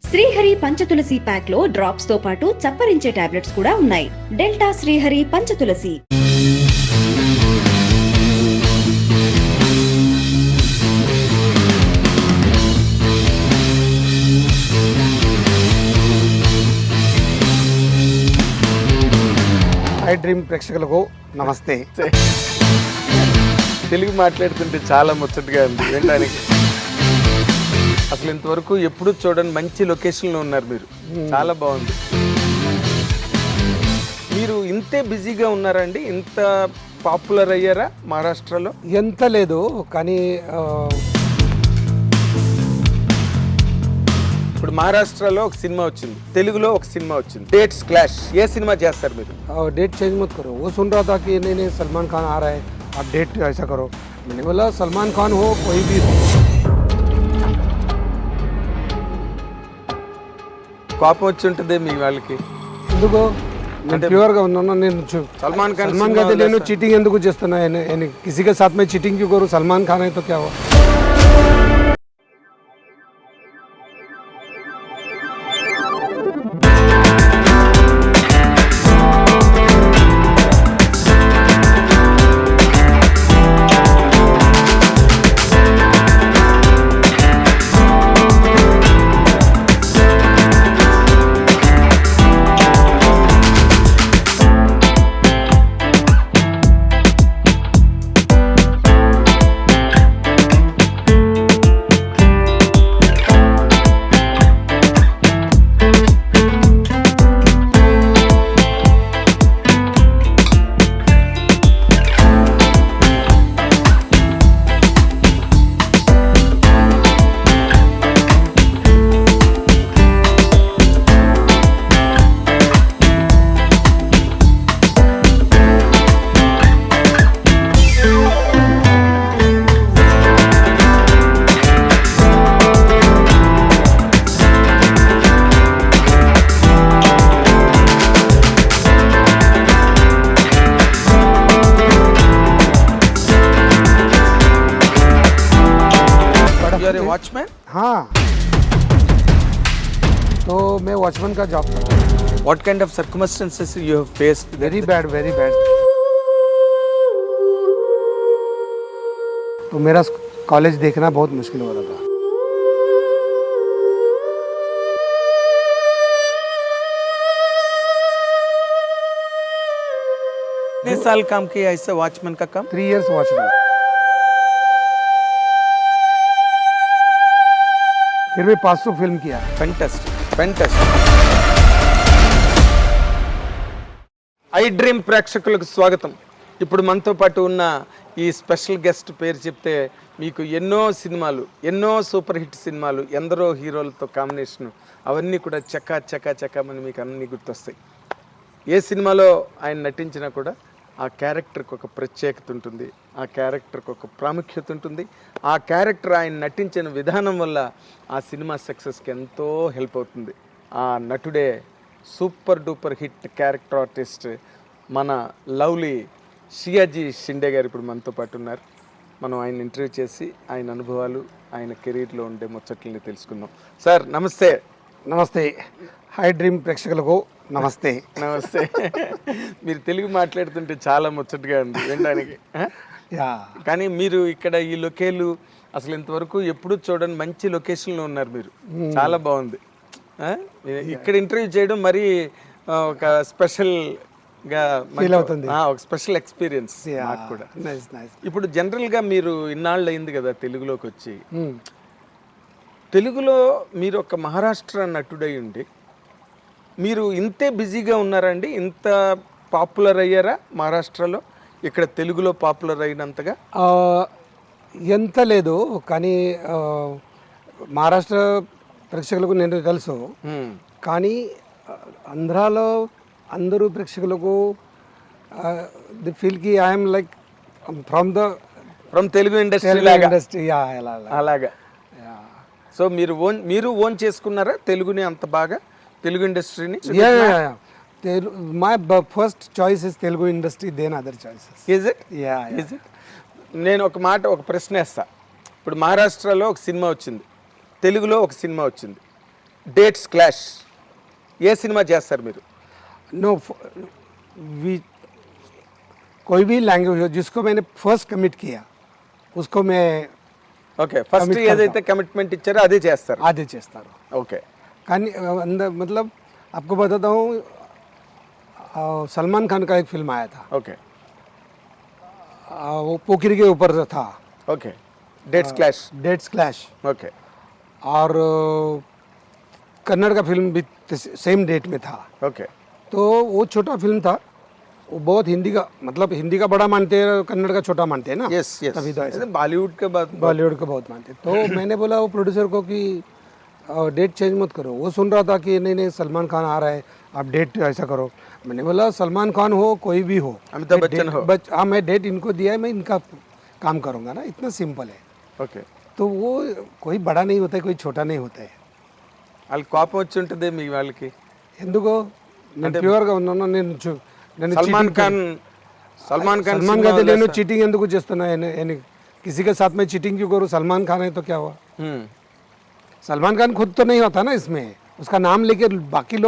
Srihari Panchatulasi pack లో drops తో పాటు చప్పరించే టాబ్లెట్స్ కూడా ఉన్నాయి. Delta Srihari Panchatulasi. I dream ప్రేక్షకులకు నమస్తే. తెలుగు మాట్లాడుతుంటే చాలా ముచ్చటగా ఉంది వినడానికి. అసలు ఇంతవరకు ఎప్పుడు చూడండి మంచి లొకేషన్లో ఉన్నారు మీరు. చాలా బాగుంది. మీరు ఇంతే బిజీగా ఉన్నారండి? ఇంత పాపులర్ అయ్యారా మహారాష్ట్రలో? ఎంత లేదు కానీ ఇప్పుడు మహారాష్ట్రలో ఒక సినిమా వచ్చింది, తెలుగులో ఒక సినిమా వచ్చింది, డేట్స్ క్లాష్. ఏ సినిమా చేస్తారు మీరు? डेट चेंज मत करो. वो सुन रहा था कि नहीं नहीं सलमान खान आ रहा है, आप डेट ऐसा करो. मैंने बोला सलमान खान हो कोई भी हो. కోపం వచ్చి ఉంటుంది మీ వాళ్ళకి. ఎందుకు నేను ప్యూర్గా ఉన్నాను. నేను सलमान खान అయితే నేను చీటింగ్ ఎందుకు చేస్తున్నా? किसी के साथ में चीटिंग क्यों करूँ? सलमान खान है तो क्या हुआ? वॉचमैन? हाँ, तो मैं वॉचमैन का जॉब करता हूँ. What kind of circumstances you have faced? Very bad. तो मेरा कॉलेज देखना बहुत मुश्किल हो रहा था. कितने साल काम किया ऐसे वॉचमैन का काम? 3 years वॉचमैन. फिर भी 500 फिल्म किया. ఫెంటాస్టిక్. ఐ డ్రీమ్ ప్రేక్షకులకు స్వాగతం. ఇప్పుడు మనతో పాటు ఉన్న ఈ స్పెషల్ గెస్ట్ పేరు చెప్తే మీకు ఎన్నో సినిమాలు, ఎన్నో సూపర్ హిట్ సినిమాలు, ఎందరో హీరోలతో కాంబినేషన్, అవన్నీ కూడా చకామని మీకు అన్నీ గుర్తొస్తాయి. ఏ సినిమాలో ఆయన నటించినా కూడా ఆ క్యారెక్టర్కి ఒక ప్రత్యేకత ఉంటుంది, ఆ క్యారెక్టర్కి ఒక ప్రాముఖ్యత ఉంటుంది. ఆ క్యారెక్టర్ ఆయన నటించిన విధానం వల్ల ఆ సినిమా సక్సెస్కి ఎంతో హెల్ప్ అవుతుంది. ఆ నటుడే super duper hit character artist మన లవ్లీ షియాజీ షిండే గారు ఇప్పుడు మనతో పాటు ఉన్నారు. మనం ఆయన ఇంటర్వ్యూ చేసి ఆయన అనుభవాలు, ఆయన కెరీర్లో ఉండే ముచ్చట్లని తెలుసుకుందాం. సార్ నమస్తే. నమస్తే. హై డ్రీమ్ ప్రేక్షకులకు నమస్తే. మీరు తెలుగు మాట్లాడుతుంటే చాలా ముచ్చటగా ఉంది వినడానికి. కానీ మీరు ఇక్కడ ఈ లొకేలు అసలు ఇంతవరకు ఎప్పుడు చూడండి మంచి లొకేషన్లో ఉన్నారు మీరు. చాలా బాగుంది. ఇక్కడ ఇంటర్వ్యూ చేయడం మరి ఒక స్పెషల్గా ఫీల్ అవుతుంది. ఒక స్పెషల్ ఎక్స్పీరియన్స్ నాకు కూడా. ఇప్పుడు జనరల్గా మీరు ఇన్నాళ్ళు అయింది కదా తెలుగులోకి వచ్చి. తెలుగులో మీరు ఒక మహారాష్ట్ర నటుడై ఉండి మీరు ఇంతే బిజీగా ఉన్నారండి? ఇంత పాపులర్ అయ్యారా మహారాష్ట్రలో? ఇక్కడ తెలుగులో పాపులర్ అయినంతగా ఎంత లేదు కానీ మహారాష్ట్ర ప్రేక్షకులకు నేను తెలుసు. కానీ ఆంధ్రాలో అందరూ ప్రేక్షకులకు ది ఫీల్ కి I'm like from Telugu industry అలాగా. సో మీరు ఓన్ చేసుకున్నారా తెలుగుని అంత బాగా, తెలుగు ఇండస్ట్రీని? My first choice is Telugu industry, then other choices. Is it? నేను ఒక ప్రశ్న వేస్తా. ఇప్పుడు మహారాష్ట్రలో ఒక సినిమా వచ్చింది, తెలుగులో ఒక సినిమా వచ్చింది, డేట్స్ క్లాష్. ఏ సినిమా చేస్తారు మీరు? नो वी कोई भी लैंग्वेज हो जिसको मैंने फर्स्ट कमिट किया उसको मैं ఓకే, ఫస్ట్ Commit ఏదైతే కమిట్మెంట్ ఇచ్చారో అదే చేస్తారు. आधे చేస్తాను. ఓకే. కానీ अंदर मतलब आपको बताता हूँ सलमान खान का एक फिल्म आया था, ఓకే. वो पोखरी के ऊपर था, okay, dates clash. Dates clash, okay. और कन्नड़ का फिल्म भी सेम डेट में था. ఓకే. तो वो छोटा फिल्म था, वो बहुत हिंदी का मतलब हिंदी का बड़ा मानते हैं, कन्नड़ का छोटा मानते हैं ना, यस यस, तभी तो ऐसा बॉलीवुड के बाद बॉलीवुड का बहुत मानते हैं. तो मैंने बोला वो प्रोड्यूसर को कि डेट चेंज मत करो. वो सुन रहा था कि नहीं नहीं सलमान खान आ रहा है, आप डेट ऐसा करो. मैंने बोला सलमान खान हो कोई भी हो, अमिताभ बच्चन हो, हाँ मैं डेट इनको दिया है, मैं इनका काम करूँगा ना, इतना सिंपल है. ఓకే. तो वो कोई बड़ा नहीं होता है, कोई छोटा नहीं होता है. వాళ్ళకి కోపం వచ్చి ఉంటుంది మీ వాళ్ళకి. ఎందుకో నేను ప్యూర్గా ఉన్నాను. నేను సల్మాన్ ఖాన్ सलमान का నేను चीटिंग ఎందుకు చేస్తున్నా? किसी के साथ में चीटिंग क्यों करूँ? सलमान खान है तो क्या हुआ? सलमान खान खुद तो नहीं होता ना इसमें, उसका नाम लेके बाकी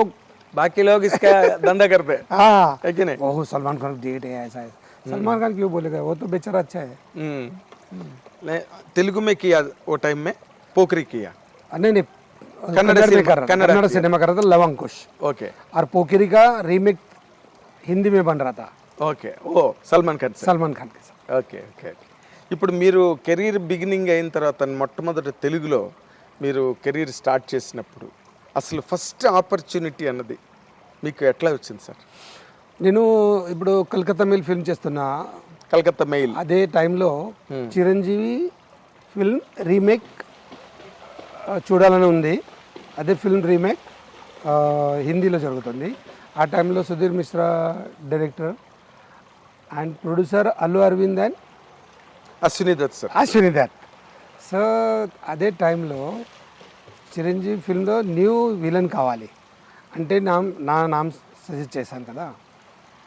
लोग इसका धंधा करते हैं. हाँ है कि नहीं? ओह सलमान खान डेट है ऐसा है. सलमान खान क्यों बोलेगा? वो तो बेचारा अच्छा है. तेलुगु में किया वो टाइम में, पोखरी किया. नहीं नहीं कन्नड़ सिनेमा कर रहा था, लव अंकुश. ओके. और पोखरी का रीमेक हिंदी में बन रहा था, ఓకే. ఓ సల్మాన్ ఖాన్ సార్. सलमान खान के साथ. Okay okay. ఇప్పుడు మీరు కెరీర్ బిగినింగ్ అయిన తర్వాత మొట్టమొదటి తెలుగులో మీరు కెరీర్ స్టార్ట్ చేసినప్పుడు అసలు ఫస్ట్ ఆపర్చునిటీ అన్నది మీకు ఎట్లా వచ్చింది సార్? నేను ఇప్పుడు కలకత్తా మెయిల్ ఫిల్మ్ చేస్తున్నా. కలకత్తా మెయిల్ అదే టైంలో చిరంజీవి ఫిల్మ్ రీమేక్ చూడాలని ఉంది. అదే ఫిల్మ్ రీమేక్ హిందీలో జరుగుతుంది. ఆ టైంలో Sudhir Mishra director and producer Allu Aravind and Ashwini Dutt sir. Ashwini Dutt. So అదే టైంలో చిరంజీవి ఫిల్మ్లో న్యూ విలన్ కావాలి అంటే నా నామ్ సజెస్ట్ చేశాను కదా.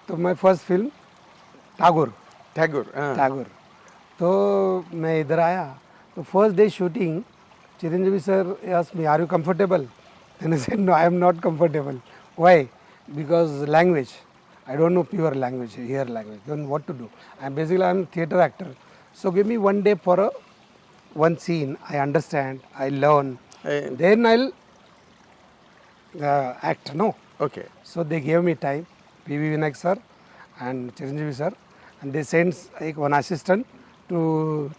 तो मैं फर्स्ट फिल्म ठाकुर. तो मैं इधर आया तो first day shooting Chiranjeevi sir asked me, are you comfortable? Then I said, no, I am not comfortable. Why? Because language. I don't know pure language, here language. Then what to do? Basically I'm theatre actor. So give me one day for one scene. I understand, I learn. Then I'll act, no? Okay. So they gave me time. PV Vinayak sir and Chiranjeevi sir, and they sent one assistant to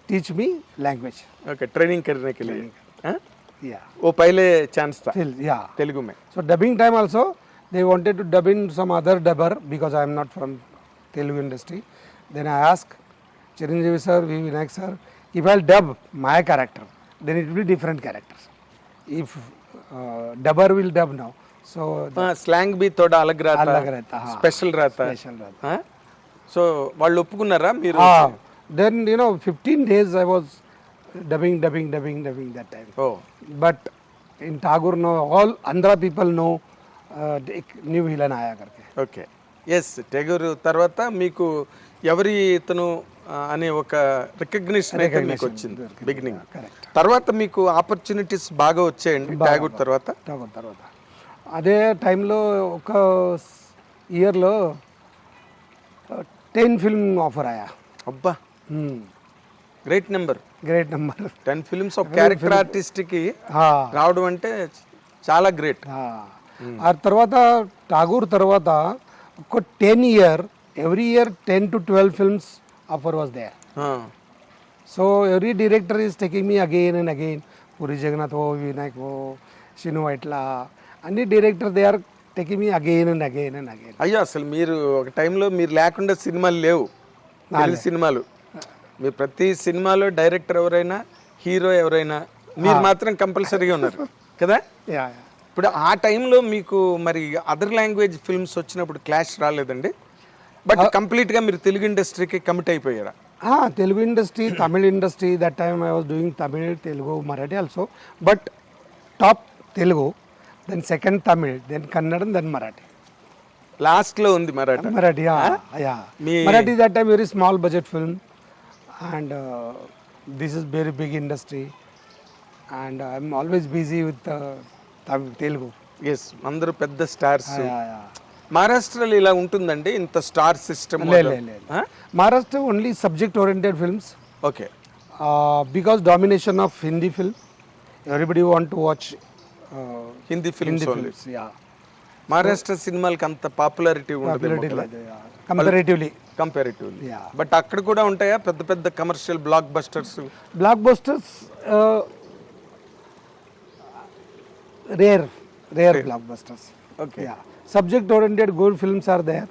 teach me language. Okay, training करने के लिए. हाँ? Yeah. वो पहले chance था Yeah. Telugu में. So dubbing time also they wanted to dub in some other dubber because I am not from Telugu industry. Then I asked Chiranjeevi sir, PV Vinayak sir, if I'll dub my character, then it will be different characters. If dubber will dub now. So slang भी थोड़ा अलग रहता हाँ. Special रहता है. So వాళ్ళు ఒప్పుకున్నారా మీరు? Then 15 days I was dubbing that time. Oh. But in Tagore no, all Andhra people know एक new villain आया करके. ఓకే. ఎస్, టెగూర్ తర్వాత మీకు ఎవరి ఇతను అనే ఒక రికగ్నిషన్ అయితే మీకు వచ్చింది బిగినింగ్. తర్వాత మీకు ఆపర్చునిటీస్ బాగా వచ్చాయండి టెగూర్ తర్వాత? అదే టైంలో ఒక ఇయర్లో 10 ఫిల్మ్ ఆఫర్ ఆయా. అబ్బా, గ్రేట్ నెంబర్. 10 ఫిల్మ్స్ ఒక క్యారెక్టర్ ఆర్టిస్ట్కి రావడం అంటే చాలా గ్రేట్. ఆ తర్వాత ఠాగూర్ తర్వాత ఒక 10 year every year 10 to 12 films offer was there. So every director is taking me again and again. Puri Jagannadh ఓ, వినాయక్ ఓ, శిను ఇట్లా అన్ని director they are taking me again and again and again. అయ్యో, అసలు మీరు ఒక టైంలో మీరు లేకుండా సినిమాలు లేవు, తెలుగు సినిమాలు. మీరు ప్రతి సినిమాలో డైరెక్టర్ ఎవరైనా, హీరో ఎవరైనా, మీరు మాత్రం కంపల్సరీగా ఉన్నారు కదా. ఇప్పుడు ఆ టైంలో మీకు మరి అదర్ లాంగ్వేజ్ ఫిల్మ్స్ వచ్చినప్పుడు క్లాష్ రాలేదండి? బట్ కంప్లీట్గా మీరు తెలుగు ఇండస్ట్రీకి కమిట్ అయిపోయారా? Telugu industry, Tamil industry. That time I was doing Tamil, Telugu, Marathi also. But top Telugu, then second Tamil, then Kannada, then Marathi. లాస్ట్లో ఉంది Marathi. Marathi that time very small budget film and this is very big industry. and I'm always busy with Telugu. Yes అందరూ పెద్ద stars. Yeah. మహారాష్ట్రలో ఇలా ఉంటుందండి ఇంత star system? Maharashtra only subject oriented films. Okay. Because domination of Hindi film, everybody want to watch Hindi films only. films. Yeah. Maharashtra సినిమాలకి అంత popularity ఉండదు Comparatively. Comparatively. Yeah. But అక్కడ కూడా ఉంటాయా పెద్ద పెద్ద commercial black busters? Blockbusters, rare blockbusters. Okay. Yeah. Subject oriented good films are there,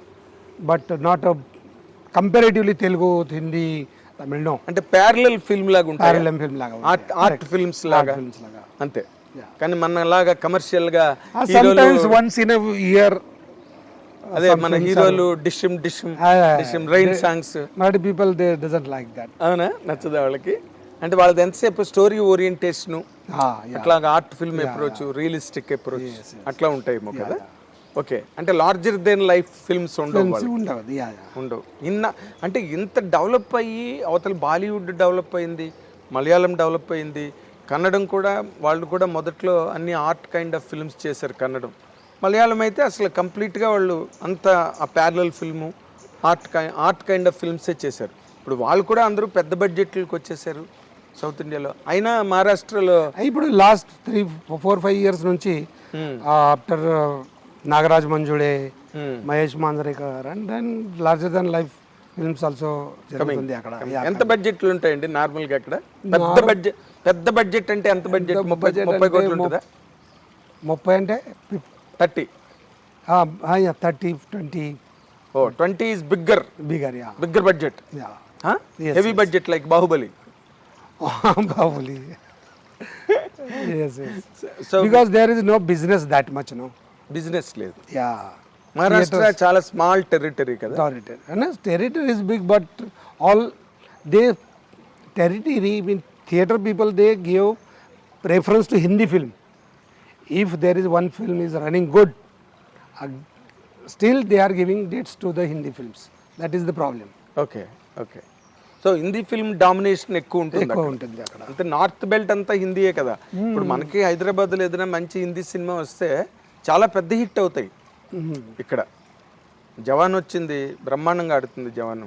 but not a comparatively Telugu, Hindi, Tamil, no. అంటే parallel film లాగా ఉంటాయి, Parallel film laga. Art films లాగా Films laga. అంతే. Yeah. కానీ మన లాగా commercial గా Sometimes once in a year. అదే మన హీరోలు డిషిమ్ rain songs, Not people they doesn't like that. అవునా? నచ్చదా వాళ్ళకి? అంటే వాళ్ళది ఎంతసేపు స్టోరీ ఓరియంటేషన్, Yeah. అట్లాగా art film approach, realistic approach అట్లా ఉంటాయేమో కదా. ఓకే. అంటే లార్జర్ దెన్ లైఫ్ ఫిల్మ్స్ ఉండవు Films వాళ్ళకి. ఉండదు. Yeah. ఉండవు. అంటే ఇంత డెవలప్ అయ్యి అవతల బాలీవుడ్ డెవలప్ అయింది, మలయాళం డెవలప్ అయింది, కన్నడం కూడా వాళ్ళు కూడా మొదట్లో అన్ని ఆర్ట్ కైండ్ ఆఫ్ ఫిల్మ్స్ చేశారు కన్నడం. మలయాళం అయితే అసలు కంప్లీట్గా వాళ్ళు అంత ఆ parallel film art kind of ఫిల్మ్సే చేశారు. ఇప్పుడు వాళ్ళు కూడా అందరూ పెద్ద బడ్జెట్లకు వచ్చేసారు సౌత్ ఇండియాలో. అయినా మహారాష్ట్రలో ఇప్పుడు లాస్ట్ 3-4-5 years నుంచి after Nagraj Manjule, Mahesh Manjrekar and then larger than life films also జరుగుతుంది అక్కడ. ఎంత బడ్జెట్లు ఉంటాయండి నార్మల్గా అక్కడ? పెద్ద బడ్జెట్ అంటే ఎంత బడ్జెట్? 30 కోట్లు ఉంటుందా? 30 అంటే 30? 30-20. ఓ 20 is bigger budget. Heavy budget like Baahubali. Baahubali. Yes. So because there is no business that much, no. Business లేదు. Yeah. మహారాష్ట్ర చాలా స్మాల్ టెరిటరీ కదా. Territory is big, but all they territory mean theater people they give preference to Hindi film. If there is one film is running good, still they are giving dates to the Hindi films. That is the problem. Okay. So Hindi film domination ఎక్కువ ఉంటుంది అక్కడ. అంటే north belt అంతా హిందీయే కదా. ఇప్పుడు మనకి హైదరాబాద్లో ఏదైనా మంచి హిందీ సినిమా వస్తే చాలా పెద్ద హిట్ అవుతాయి. ఇక్కడ జవాన్ వచ్చింది, బ్రహ్మాండంగా ఆడుతుంది జవాను.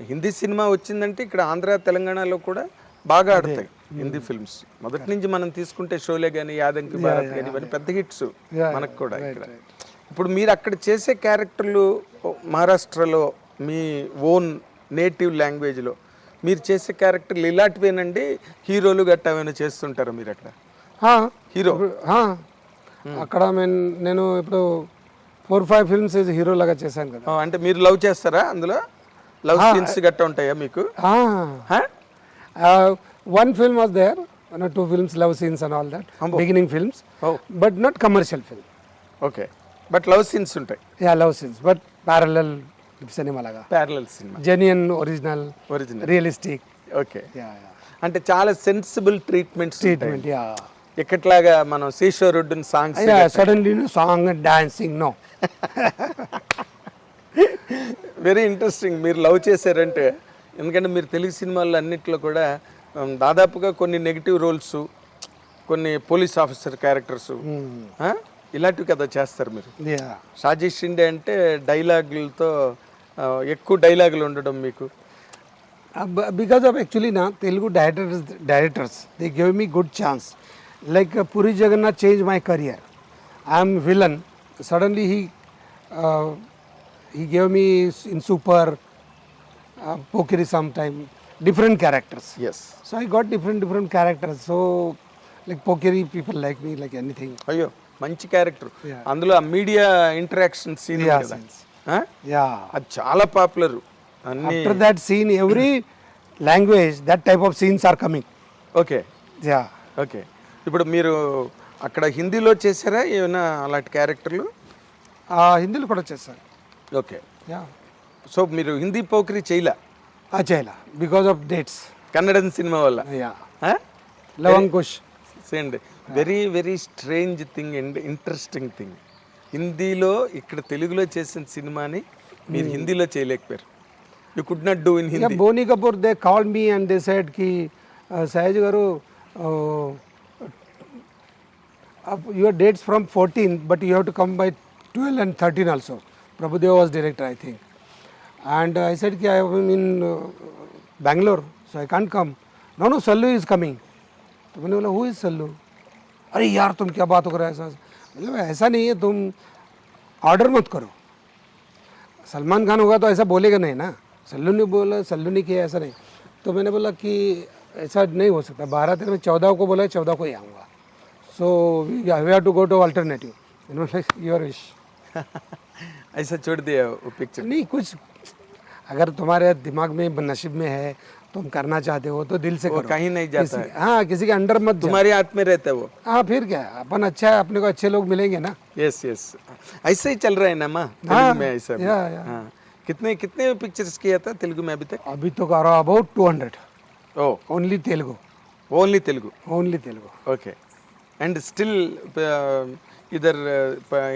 హిందీ సినిమా వచ్చిందంటే ఇక్కడ ఆంధ్ర తెలంగాణలో కూడా బాగా ఆడతాయి హిందీ ఫిల్మ్స్. మొదటి నుంచి మనం తీసుకుంటే షోలే కానీ, యాదంకి భారత్ కానీ ఇవన్నీ పెద్ద హిట్స్ మనకు కూడా ఇక్కడ. ఇప్పుడు మీరు అక్కడ చేసే క్యారెక్టర్లు మహారాష్ట్రలో మీ ఓన్ నేటివ్ లాంగ్వేజ్లో మీరు చేసే క్యారెక్టర్లు ఇలాంటివేనండి? హీరోలు గట్టా ఏమైనా చేస్తుంటారా మీరు అక్కడ? హీరో అక్కడ నేను ఇప్పుడు 4-5 films హీరో లాగా చేశాను కదా. అంటే మీరు లవ్ చేస్తారా అందులో? లవ్ సీన్స్ గట్టా ఉంటాయా మీకు? One film was there, 1 or 2 films love scenes and all that, beginning films, but not commercial film. Okay. But love scenes ఉంటాయి. Yeah, love scenes, but parallel cinema laga. Parallel cinema. Genuine, original, realistic. Okay. అంటే చాలా sensible treatment. Yeah. ఎక్కట్లాగా మనం శేషోరుడ్డున్ songs. Yeah, suddenly song and dancing, no. Very interesting మీరు love చేశారంటే. ఎందుకంటే మీరు తెలుగు సినిమాల్లో అన్నిట్లో కూడా దాదాపుగా కొన్ని నెగిటివ్ రోల్స్, కొన్ని పోలీస్ ఆఫీసర్ క్యారెక్టర్స్ ఇలాంటివి కదా చేస్తారు మీరు. షాజీ షిండే అంటే డైలాగులతో ఎక్కువ డైలాగులు ఉండడం మీకు. Because of actually na Telugu directors they gave me good chance. Like Puri Jagannath changed my career. I am villain. Suddenly he gave me in Super, Pokeri sometime, different characters. Yes. So I got different characters. So like Pokeri people like me like anything. అయ్యో మంచి character. అందులో ఆ media interaction scene కదా. Yeah. అది చాలా popular. After that scene, every language that type of scenes are coming. Okay. Yeah. Okay. ఇప్పుడు మీరు అక్కడ హిందీలో చేశారా ఏమైనా అలాంటి క్యారెక్టర్లు? హిందీలో కూడా చేశాను. ఓకే. Yeah. సో మీరు హిందీ పోకరి చేయలే? చేయలే because of dates. Kannada cinema వల్ల. లవంకుష్ సేండి. Very strange thing and interesting thing. హిందీలో ఇక్కడ తెలుగులో చేసిన సినిమాని మీరు హిందీలో చేయలేకపోయారు. You could not do in Hindi. Yeah, Boni Kapoor, they called me and they said ki Sahaj garu, your dates from 14, but you have to come by 12 and 13 also. Prabhudev was director, I think. And I said, I am in Bangalore, so I can't come. No, Sallu is coming. तो मैंने बोला who is Sallu? अरे यार तुम क्या बात कर रहे हो ऐसा? मतलब ऐसा नहीं है, तुम ऑर्डर मत करो. सलमान खान होगा तो ऐसा बोलेगा नहीं ना. सल्लू ने बोला, सल्लू ने किया, ऐसा नहीं. तो मैंने बोला कि ऐसा नहीं हो सकता. 12 में 14 को बोला, 14 को ही आऊँगा. So we have to go to alternative. Your wish. ऐसा छोड़ दिया वो पिक्चर. नहीं, कुछ अगर तुम्हारे दिमाग में नसीब में है, तुम करना चाहते हो तो दिल से वो करो. कहीं नहीं जाता है. हाँ, किसी के अंडर मत जाओ. तुम्हारे हाथ में रहता है वो. हाँ, फिर क्या, अपन अच्छा है, अपने को अच्छे लोग मिलेंगे ना. यस यस, ऐसा ही चल रहा है ना माँ हाँ, तेलुगु में ऐसा. या. हाँ, कितने कितने पिक्चर्स किया था तेलुगु में अभी तक? अभी तो कर रहा about 200. Oh, only Telugu. Only Telugu. Only Telugu. Okay. And still इधर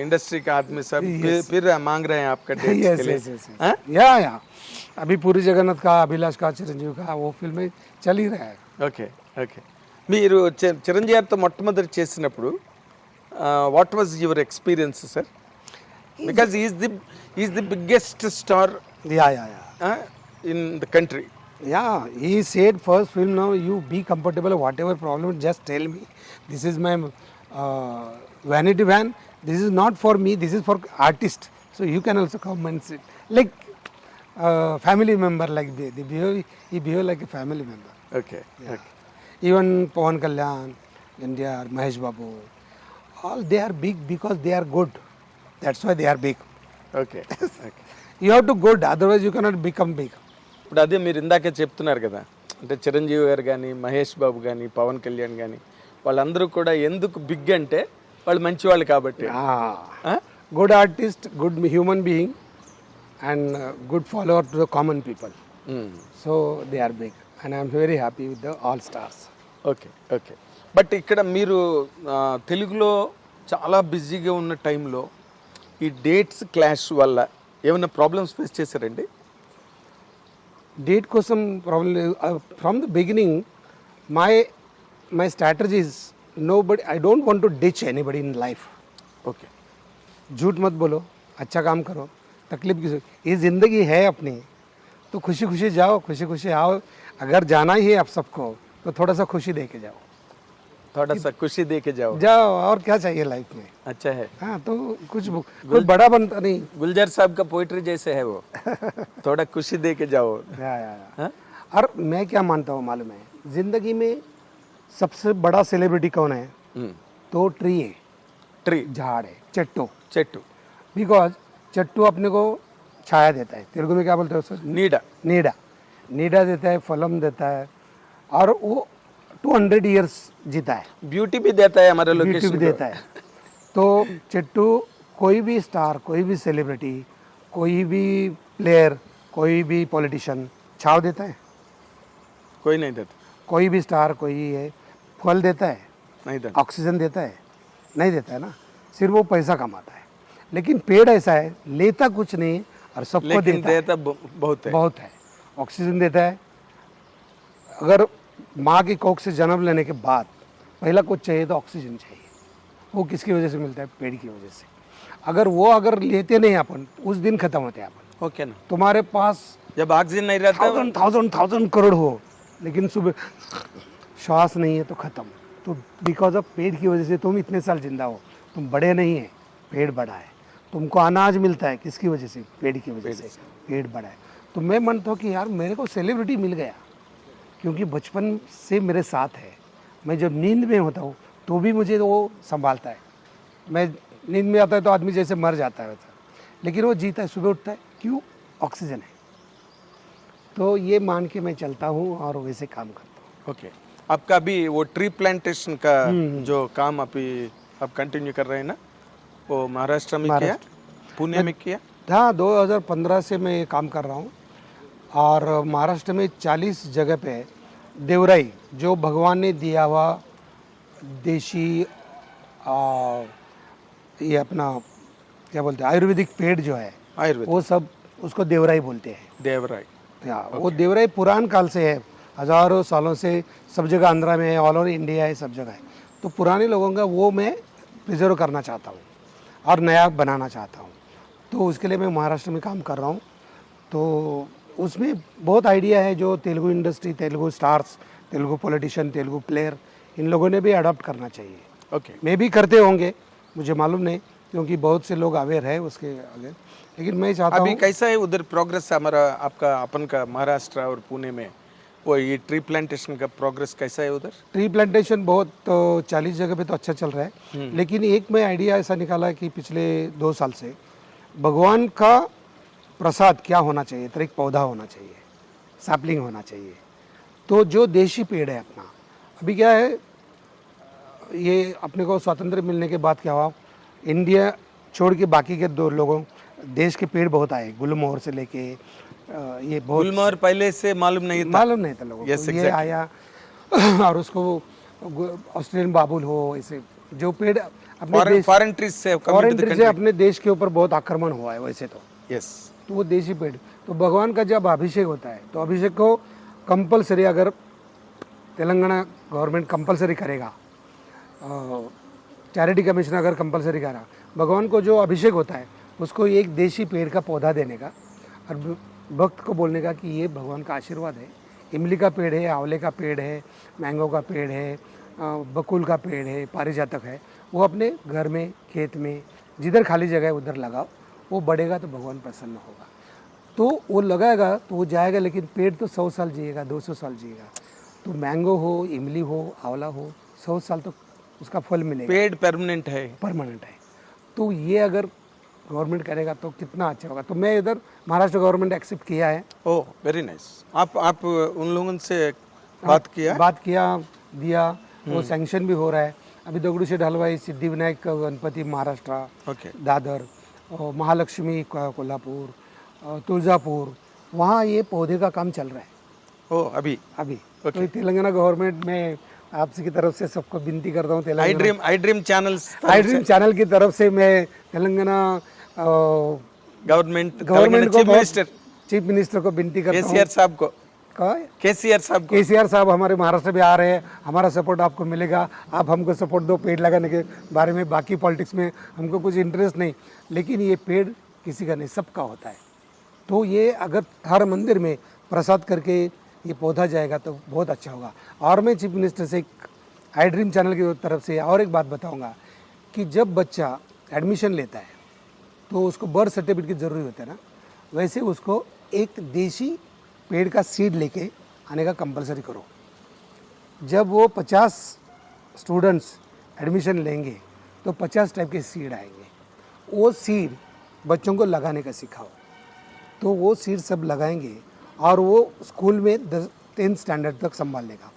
इंडस्ट्री का आदमी सब फिर मांग रहे हैं आपका डेट्स यस के लिए. Yes yes. हाँ? या अभी पूरी जगन्नाथ का, अभिलाष का, चिरंजीव का वो फिल्में चल ही रहा है. Okay okay. మీరు చిరంజీవి గారితో మొట్టమొదటి చేసినప్పుడు what was your experience sir? Because is the biggest star या. In the country. Yeah, he said first film, now you be comfortable, whatever problem, just tell me. This is my vanity van. This is not for me, this is for artist. So you can also come and sit. Like family member, like they behave, he behave like a family member. Okay okay. Even Pawan Kalyan, NTR, Mahesh Babu, all they are big because they are good. That's why they are big. Okay okay. You have to good, otherwise you cannot become big. ఇప్పుడు అదే మీరు ఇందాకే చెప్తున్నారు కదా, అంటే చిరంజీవి గారు కానీ, మహేష్ బాబు కానీ, పవన్ కళ్యాణ్ కానీ, వాళ్ళందరూ కూడా ఎందుకు బిగ్ అంటే వాళ్ళు మంచి వాళ్ళు కాబట్టి. Good artist, good human being, and good follower to the common people. So they are big, and I am very happy with the all stars. Okay okay. But ఇక్కడ మీరు తెలుగులో చాలా బిజీగా ఉన్న టైంలో ఈ డేట్స్ క్లాష్ వల్ల ఏమైనా ప్రాబ్లమ్స్ ఫేస్ చేశారండి? Date kosam problem from the beginning. My strategy is nobody. I don't want to ditch anybody in life. Okay. झूठ मत बोलो, अच्छा काम करो, तकलीफ की ये ज़िंदगी है अपनी, तो खुशी खुशी जाओ, खुशी खुशी आओ. अगर जाना ही है आप सबको तो थोड़ा सा खुशी दे के जाओ. थोड़ा सा खुशी दे के जाओ. और क्या चाहिए लाइफ में. अच्छा है. हाँ, तो कुछ बड़ा बनता नहीं. गुलजार साहब का पोइट्री जैसे है वो. थोड़ा खुशी दे के जाओ. या. हाँ? और मैं क्या मानता हूँ मालूम है, जिंदगी में सबसे बड़ा सेलिब्रिटी कौन है? तो ट्री है. ट्री, झाड़ है, चट्टू. చెట్టు, बिकॉज चट्टू अपने को छाया देता है. तेलुगु में क्या बोलते हैं उसको? నీడ. नीडा देता है, फलम देता है, और वो 200 ईयर्स जीता है. ब्यूटी भी देता है हमारे ब्यूटी लोकेशन भी देता है. तो चट्टू कोई भी स्टार, कोई भी सेलिब्रिटी, कोई भी प्लेयर, कोई भी पॉलिटिशियन छाव देता है. कोई नहीं देता. कोई भी स्टार, कोई है, फल देता है, नहीं देता. ऑक्सीजन देता है? नहीं देता है ना. सिर्फ वो पैसा कमाता है. लेकिन पेड़ ऐसा है, लेता कुछ नहीं और सबको लेकिन देता है. देता बहुत है. बहुत है. ऑक्सीजन देता है. अगर माँ की कोख से जन्म लेने के बाद पहला कुछ चाहिए तो ऑक्सीजन चाहिए. वो किसकी वजह से मिलता है? पेड़ की वजह से. अगर लेते नहीं अपन, उस दिन खत्म होते हैं अपन. ओके ना. तुम्हारे पास जब ऑक्सीजन नहीं रहता, थाउजेंड करोड़ हो, लेकिन सुबह श्वास नहीं है तो खत्म. तो बिकॉज ऑफ पेड़ की वजह से तुम इतने साल जिंदा हो. तुम बड़े नहीं है, पेड़ बड़ा है. तुमको अनाज मिलता है किसकी वजह से? पेड़ की वजह से. पेड़ बड़ा है. तो मैं मानता हूँ कि यार मेरे को सेलिब्रिटी मिल गया क्योंकि बचपन से मेरे साथ है. मैं जब नींद में होता हूँ तो भी मुझे वो संभालता है. मैं नींद में आता है तो आदमी जैसे मर जाता है वैसा, लेकिन वो जीता है, सुबह उठता है. क्यों? ऑक्सीजन है. तो ये मान के मैं चलता हूँ और वैसे काम करता हूँ. ओके. आपका अभी वो ट्री प्लांटेशन का जो काम अभी आप कंटिन्यू कर रहे हैं ना, वो महाराष्ट्र में किया, पुणे में किया? हाँ, 2015 से मैं ये काम कर रहा हूँ. और महाराष्ट्र में 40 जगह पे देवराई, जो भगवान ने दिया हुआ देशी ये अपना क्या बोलते हैं, आयुर्वेदिक पेड़ जो है, आयुर्वेद, वो सब उसको देवराई बोलते हैं. देवराई. वो देवराई पुरान काल से है. हज़ारों सालों से सब जगह आंध्रा में है, ऑल ओवर इंडिया है, सब जगह है। तो पुराने लोगों का वो मैं प्रिजर्व करना चाहता हूँ और नया बनाना चाहता हूँ। तो उसके लिए मैं महाराष्ट्र में काम कर रहा हूँ। तो उसमें बहुत आइडिया है जो Telugu industry, Telugu stars, Telugu politician, Telugu player, इन लोगों ने भी अडॉप्ट करना चाहिए। ओके। मैं भी करते होंगे, मुझे मालूम नहीं, क्योंकि बहुत से लोग अवेयर है उसके आगे, लेकिन मैं चाहता अभी हूँ। कैसा है उधर प्रोग्रेस हमारा, आपका अपन का महाराष्ट्र और पुणे में वो ये ट्री प्लांटेशन का प्रोग्रेस कैसा है उधर? ट्री प्लांटेशन बहुत 40 जगह पे तो अच्छा चल रहा है, लेकिन एक मैं आइडिया ऐसा निकाला है कि पिछले 2 साल से भगवान का प्रसाद क्या होना चाहिए, तो एक पौधा होना चाहिए, सैपलिंग होना चाहिए। तो जो देशी पेड़ है अपना, अभी क्या है, ये अपने को स्वातंत्र्य मिलने के बाद क्या हुआ, इंडिया छोड़ के बाकी के 2 लोगों देश के पेड़ बहुत आए, गुलमोहर से लेके ये बहुत गुलमोहर पहले से मालूम नहीं था। मालूम नहीं था लोगों Yes, को, ये exactly. आया और उसको ऑस्ट्रेलियन बाबुल हो, ऐसे जो पेड़ अपने देश, फॉरेन ट्रीज से फॉरेन ट्री से अपने देश के ऊपर बहुत आक्रमण हुआ है वैसे तो। यस। तो वो देशी पेड़, तो भगवान का जब अभिषेक होता है तो अभिषेक को कंपलसरी, अगर तेलंगाना गवर्नमेंट कंपलसरी करेगा, चैरिटी कमीशन अगर कंपलसरी करा, भगवान को जो अभिषेक होता है उसको एक देशी पेड़ का पौधा देने का और भक्त को बोलने का कि ये भगवान का आशीर्वाद है। इमली का पेड़ है, आंवले का पेड़ है, मैंगो का पेड़ है, बकुल का पेड़ है, पारिजातक है, वो अपने घर में, खेत में, जिधर खाली जगह है उधर लगाओ, वो बढ़ेगा तो भगवान प्रसन्न होगा। तो वो लगाएगा तो वो जाएगा, लेकिन पेड़ तो 100 साल जिएगा, 200 साल जिएगा। तो मैंगो हो, इमली हो, आंवला हो, 100 साल तो उसका फल मिलेगा, पेड़ परमानेंट है। परमानेंट है। तो ये अगर गवर्नमेंट करेगा तो कितना अच्छा होगा। तो मैं इधर महाराष्ट्र गवर्नमेंट एक्सेप्ट किया है। Oh very nice. आप उन लोगों से बात किया? दिया, वो सैंक्शन भी हो रहा है। अभी दगड़ूशेठ हलवाई, सिद्धिविनायक गणपति महाराष्ट्र, ओके। दादर, और महालक्ष्मी कोल्हापुर, तुळजापुर, वहाँ ये पौधे का काम चल रहा है। ओह अभी तो ये तेलंगाना गवर्नमेंट में आपसे की तरफ से सबको विनती करता हूँ, आई ड्रीम चैनल की तरफ से मैं तेलंगाना गवर्नमेंट को, चीफ मिनिस्टर को विनती करता हूँ। केसीआर साहब हमारे महाराष्ट्र में आ रहे हैं, हमारा सपोर्ट आपको मिलेगा, आप हमको सपोर्ट दो पेड़ लगाने के बारे में। बाकी पॉलिटिक्स में हमको कुछ इंटरेस्ट नहीं, लेकिन ये पेड़ किसी का नहीं, सबका होता है। तो ये अगर हर मंदिर में प्रसाद करके ये पौधा जाएगा तो बहुत अच्छा होगा। और मैं चीफ मिनिस्टर से आई ड्रीम चैनल की तरफ से और एक बात बताऊंगा कि जब बच्चा एडमिशन लेता है तो उसको बर्थ सर्टिफिकेट की ज़रूरी होता है ना, वैसे उसको एक देशी पेड़ का सीड लेके आने का कंपलसरी करो। जब वो 50 स्टूडेंट्स एडमिशन लेंगे तो 50 टाइप के सीड आएंगे। वो सीड बच्चों को लगाने का सिखाओ, तो वो सीड सब लगाएंगे और वो स्कूल में 10th स्टैंडर्ड तक संभालने का।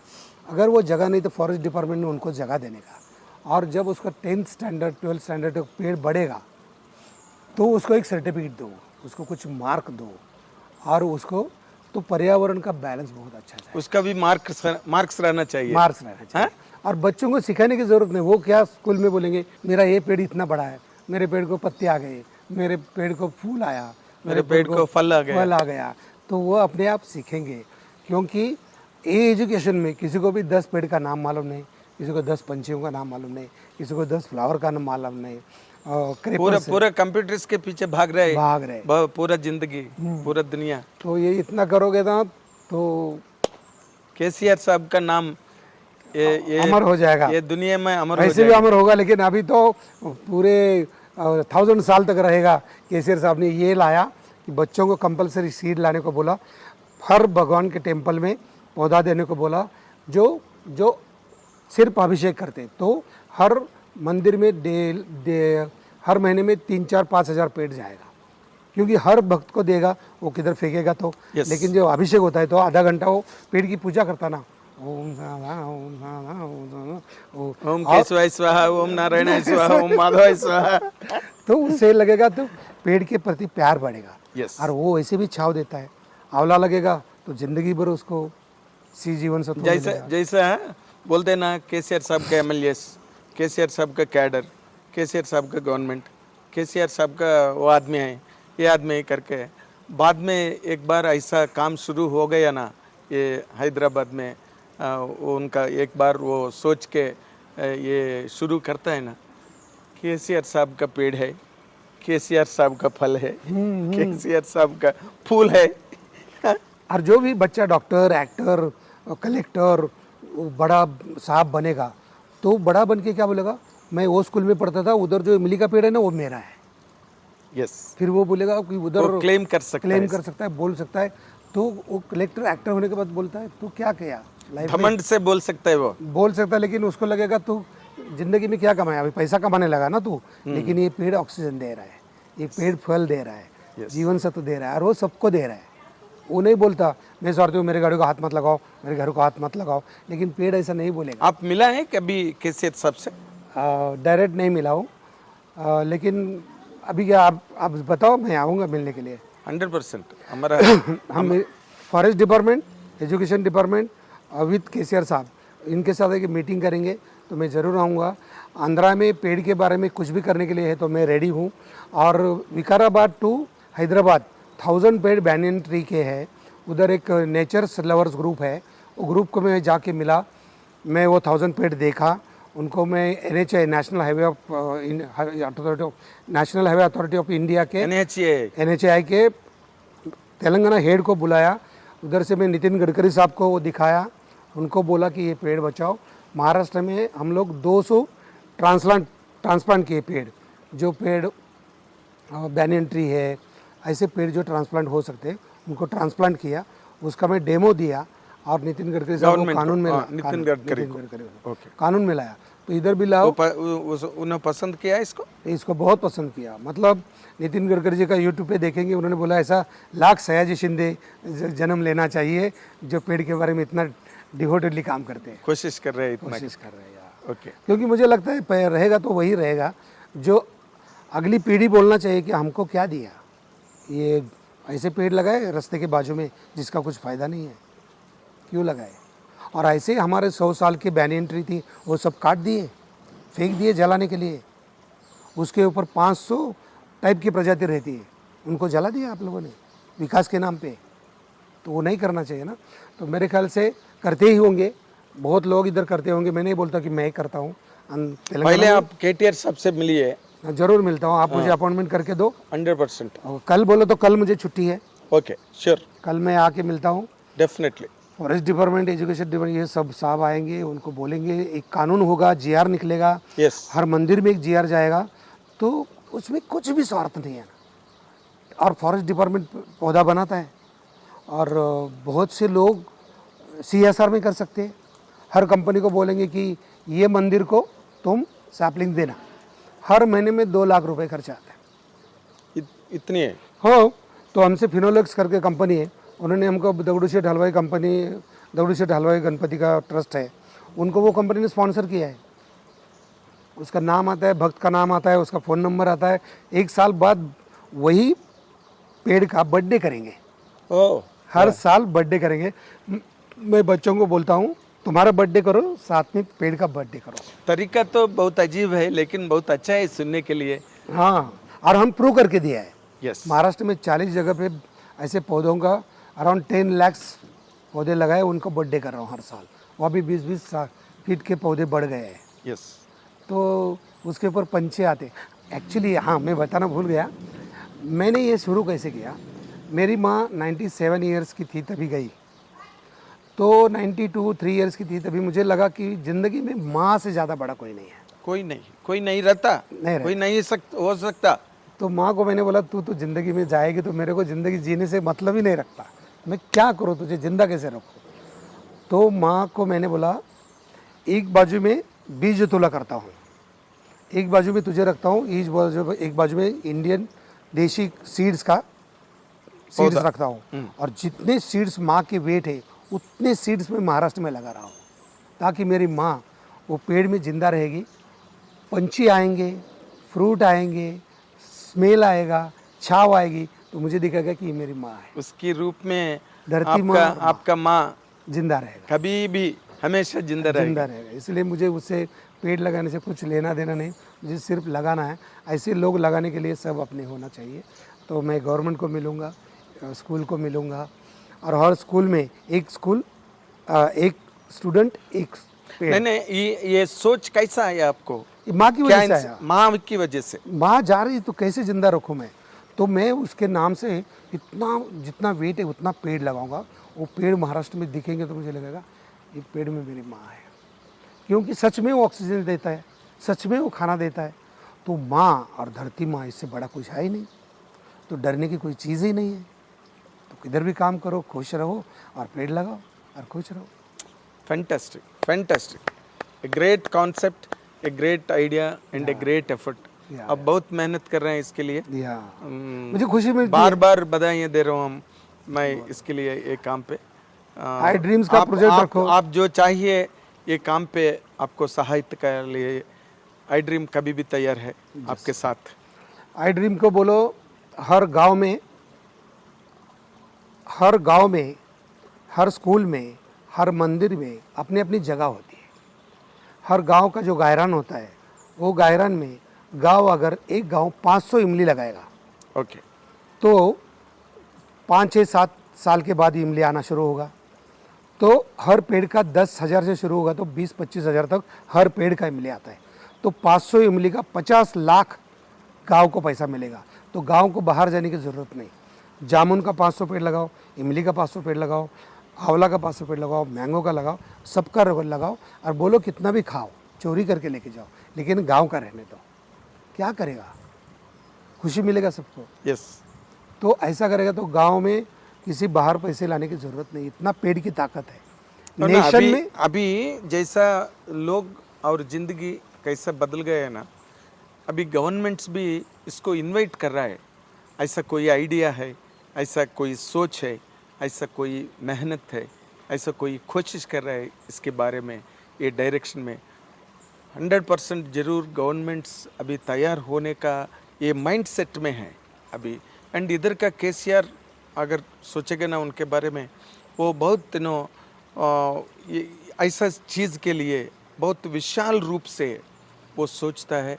अगर वो जगह नहीं तो फॉरेस्ट डिपार्टमेंट में उनको जगह देने का। और जब उसका 10th स्टैंडर्ड 12th स्टैंडर्ड तक पेड़ बढ़ेगा तो उसको एक सर्टिफिकेट दो, उसको कुछ मार्क दो, और उसको तो पर्यावरण का बैलेंस बहुत अच्छा है। उसका भी मार्क्स रहना चाहिए। और बच्चों को सिखाने की ज़रूरत नहीं। वो क्या स्कूल में बोलेंगे मेरा ये पेड़ इतना बड़ा है, मेरे पेड़ को पत्ते आ गए, मेरे पेड़ को फूल आया, मेरे पेड़ को फल आ गया। तो वो अपने आप सीखेंगे, क्योंकि ये एजुकेशन में किसी को भी 10 पेड़ का नाम मालूम नहीं, किसी को 10 पंछियों का नाम मालूम नहीं, किसी को 10 फ्लावर का नाम मालूम नहीं। पूरा कंप्यूटर्स के पीछे भाग रहे पूरा जिंदगी, पूरा दुनिया। तो ये इतना करोगे ना तो केसीआर साहब का नाम ये अमर हो जाएगा, ये दुनिया में अमर हो वैसे भी अमर होगा। लेकिन अभी तो पूरे 1000 साल तक रहेगा। केसीआर साहब ने ये लाया कि बच्चों को कंपलसरी सीड लाने को बोला, हर भगवान के टेम्पल में पौधा देने को बोला, जो सिर्फ अभिषेक करते। तो हर मंदिर में हर महीने में 3-4-5 हज़ार पेड़ जाएगा, क्योंकि हर भक्त को देगा, वो किधर फेंकेगा तो। लेकिन जो अभिषेक होता है तो आधा घंटा वो पेड़ की पूजा करता ना, ओम केशवाय स्वाहा, ओम नारायणाय स्वाहा, ओम माधवाय स्वाहा। तो उससे लगेगा तो पेड़ के प्रति प्यार बढ़ेगा। और वो ऐसे भी छाव देता है। आंवला लगेगा तो जिंदगी भर उसको जीवन से जैसा बोलते ना, केसीआर साहब का MLAs, केसीआर साहब का कैडर, केसीआर साहब का गवर्नमेंट, केसीआर साहब का वो आदमी है, ये आदमी है करके बाद में एक बार ऐसा काम शुरू हो गया ना ये हैदराबाद में वो उनका एक बार वो सोच के ये शुरू करता है ना, केसीआर साहब का पेड़ है, केसीआर साहब का फल है, केसीआर साहब का फूल है। और जो भी बच्चा डॉक्टर, एक्टर, कलेक्टर, बड़ा साहब बनेगा तो बड़ा बन के क्या बोलेगा, मैं वो स्कूल में पढ़ता था, उधर जो इमली का पेड़ है ना वो मेरा है। यस, फिर वो बोलेगा कि उधर क्लेम कर सकता है, बोल सकता है। तो वो कलेक्टर, एक्टर होने के बाद बोलता है तू क्या किया लाइफ में, घमंड से बोल सकता है वो, बोल सकता है, लेकिन उसको लगेगा तू जिंदगी में क्या कमाया, अभी पैसा कमाने लगा ना तू, लेकिन ये पेड़ ऑक्सीजन दे रहा है, ये पेड़ फल दे रहा है, जीवन सत्व दे रहा है, और वो सबको दे रहा है। वो नहीं बोलता मैं स्वार्थी हूँ, मेरे गाड़ी को हाथ मत लगाओ, मेरे घर को हाथ मत लगाओ, लेकिन पेड़ ऐसा नहीं बोलेगा। आप मिला है कभी केसीआर साहब से? डायरेक्ट नहीं मिला हूँ, लेकिन अभी क्या आप बताओ, मैं आऊँगा मिलने के लिए। 100% हमारा हम forest department, education department with KCR साहब, इनके साथ एक मीटिंग करेंगे तो मैं ज़रूर आऊँगा। आंध्रा में पेड़ के बारे में कुछ भी करने के लिए है तो मैं रेडी हूँ। और विकाराबाद टू हैदराबाद 1000 पेड़ बैनियन ट्री के है, उधर एक नेचर्स लवर्स ग्रुप है, वो ग्रुप को मैं जाके मिला, मैं वो 1000 पेड़ देखा, उनको मैं NHA national highway authority of India के NHAI के तेलंगाना हेड को बुलाया, उधर से मैं नितिन गडकरी साहब को वो दिखाया, उनको बोला कि ये पेड़ बचाओ। महाराष्ट्र में हम लोग 200 ट्रांसप्लांट किए पेड़, जो पेड़ बैनियन ट्री है, ऐसे पेड़ जो ट्रांसप्लांट हो सकते हैं उनको ट्रांसप्लांट किया, उसका मैं डेमो दिया और नितिन गडकरी साहब को कानून में नितिन गडकरी कानून में लाया। तो इधर भी लाओ, उन्होंने पसंद किया इसको बहुत पसंद किया। मतलब नितिन गडकरी जी का यूट्यूब पे देखेंगे, उन्होंने बोला ऐसा लाख सयाजी शिंदे जन्म लेना चाहिए जो पेड़ के बारे में इतना डिवोटेडली काम करते हैं, कोशिश कर रहे हैं यार। ओके, क्योंकि मुझे लगता है रहेगा तो वही रहेगा जो अगली पीढ़ी बोलना चाहिए कि हमको क्या दिया, ये ऐसे पेड़ लगाए रास्ते के बाजू में जिसका कुछ फ़ायदा नहीं है, क्यों लगाए। और ऐसे हमारे 100 साल की बैनियन ट्री थी, वो सब काट दिए, फेंक दिए जलाने के लिए। उसके ऊपर 500 टाइप की प्रजाति रहती है, उनको जला दिया आप लोगों ने विकास के नाम पे। तो वो नहीं करना चाहिए ना। तो मेरे ख्याल से करते ही होंगे, बहुत लोग इधर करते होंगे, मैं नहीं बोलता कि मैं ही करता हूँ। पहले आप केटीआर साहब से मिलिए। जरूर मिलता हूँ, आप मुझे अपॉइंटमेंट करके दो। 100%। कल बोलो तो कल मुझे छुट्टी है। ओके, श्योर, कल मैं आके मिलता हूँ। Definitely. Forest department, education department, ये सब साहब आएंगे, उनको बोलेंगे, एक कानून होगा, GR निकलेगा। हर मंदिर में एक GR जाएगा, तो उसमें कुछ भी स्वार्थ नहीं है। और फॉरेस्ट डिपार्टमेंट पौधा बनाता है, और बहुत से लोग CSR में कर सकते हैं। हर कंपनी को बोलेंगे कि ये मंदिर को तुम सैपलिंग देना, हर महीने में 2 लाख रुपए खर्च आता है। इतनी है? हाँ, तो हमसे फिनोलेक्स करके कंपनी है, उन्होंने हमको दगड़ू शेठ हलवाई कंपनी, दगड़ू शेठ हलवाई गणपति का ट्रस्ट है, उनको वो कंपनी ने स्पॉन्सर किया है। उसका नाम आता है, भक्त का नाम आता है, उसका फ़ोन नंबर आता है। 1 साल बाद वही पेड़ का बर्थडे करेंगे। हर साल बर्थडे करेंगे। मैं बच्चों को बोलता हूँ तुम्हारा बर्थडे करो, साथ में पेड़ का बर्थडे करो। तरीका तो बहुत अजीब है, लेकिन बहुत अच्छा है सुनने के लिए। हाँ, और हम प्रूव करके दिया है। यस। महाराष्ट्र में 40 जगह पे ऐसे पौधों का अराउंड 10 लाख पौधे लगाए, उनको बर्थडे कर रहा हूँ हर साल। वहाँ भी 20-20 फीट के पौधे बढ़ गए हैं। यस। तो उसके ऊपर पंछी आते। एक्चुअली हाँ, मैं बताना भूल गया, मैंने ये शुरू कैसे किया। मेरी माँ 97 ईयर्स की थी तभी गई, तो 92-3 ईयर्स की थी तभी मुझे लगा कि ज़िंदगी में माँ से ज़्यादा बड़ा कोई नहीं है। कोई नहीं रहता, कोई नहीं हो सकता। तो माँ को मैंने बोला तू तो ज़िंदगी में जाएगी तो मेरे को ज़िंदगी जीने से मतलब ही नहीं रखता, मैं क्या करूँ, तुझे जिंदा कैसे रखूँ। तो माँ को मैंने बोला एक बाजू में बीज तोला करता हूँ, एक बाजू में तुझे रखता हूँ, एक बाजू में इंडियन देशी सीड्स का सीड्स रखता हूँ, और जितने सीड्स माँ के वेट है उतने सीड्स में महाराष्ट्र में लगा रहा हूँ, ताकि मेरी माँ वो पेड़ में ज़िंदा रहेगी। पंछी आएंगे, फ्रूट आएंगे, स्मेल आएगा, छाव आएगी, तो मुझे दिखेगा कि ये मेरी माँ है। उसकी रूप में धरती माँ, आपका माँ जिंदा रहेगा, कभी भी हमेशा जिंदा रहेगा। इसलिए मुझे उससे पेड़ लगाने से कुछ लेना देना नहीं, मुझे सिर्फ लगाना है। ऐसे लोग लगाने के लिए सब अपने होना चाहिए। तो मैं गवर्नमेंट को मिलूँगा, स्कूल को मिलूँगा, और हर स्कूल में एक स्टूडेंट एक पेड़। नहीं नहीं, ये सोच कैसा आया आपको? ये माँ की क्या वजह से आया। माँ की वजह से? माँ जा रही तो कैसे जिंदा रखूँ मैं, तो मैं उसके नाम से इतना जितना वेट है उतना पेड़ लगाऊंगा। वो पेड़ महाराष्ट्र में दिखेंगे तो मुझे लगेगा ये पेड़ में मेरी माँ है, क्योंकि सच में वो ऑक्सीजन देता है, सच में वो खाना देता है। तो माँ और धरती माँ, इससे बड़ा कुछ है ही नहीं, तो डरने की कोई चीज़ ही नहीं है। तो किधर भी काम करो, खुश रहो और पेड़ लगाओ और खुश रहो। Fantastic, fantastic, a great concept, a great idea and a great effort. अब बहुत मेहनत कर रहे हैं इसके लिए। या मुझे खुशी मिलती बार है। बार बधाइयाँ दे रहा हूँ मैं इसके लिए, ये काम पे। आई ड्रीम्स का प्रोजेक्ट रखो। आप जो चाहिए ये काम पे आपको सहायता के लिए आई ड्रीम कभी भी तैयार है आपके साथ। आई ड्रीम को बोलो, हर गांव में, हर स्कूल में, हर मंदिर में अपनी अपनी जगह होती है। हर गांव का जो गायरान होता है, वो गायरान में अगर एक गांव 500 इमली लगाएगा, ओके, तो 5, 6, 7 साल के बाद इमली आना शुरू होगा। तो हर पेड़ का 10,000 से शुरू होगा तो 20-25 हज़ार तक हर पेड़ का इमली आता है। तो 500 इमली का 50 लाख गांव को पैसा मिलेगा। तो गांव को बाहर जाने की ज़रूरत नहीं। जामुन का 500 पेड़ लगाओ, इमली का 500 पेड़ लगाओ, आंवला का 500 पेड़ लगाओ, मैंगो का लगाओ, सबका लगाओ और बोलो कितना भी खाओ, चोरी करके लेके जाओ, लेकिन गांव का रहने दो। क्या करेगा? खुशी मिलेगा सबको। यस। तो ऐसा करेगा तो गांव में किसी बाहर पैसे लाने की ज़रूरत नहीं। इतना पेड़ की ताकत है नेशन में। अभी जैसा लोग और जिंदगी कैसा बदल गए है ना, अभी गवर्नमेंट्स भी इसको इनवाइट कर रहा है। ऐसा कोई आइडिया है, ऐसा कोई सोच है, ऐसा कोई मेहनत है, ऐसा कोई कोशिश कर रहा है इसके बारे में, ये डायरेक्शन में 100% जरूर गवर्नमेंट्स अभी तैयार होने का ये माइंड सेट में है अभी। एंड इधर का केसीआर अगर सोचेगा ना उनके बारे में, वो बहुत ऐसा चीज़ के लिए बहुत विशाल रूप से वो सोचता है,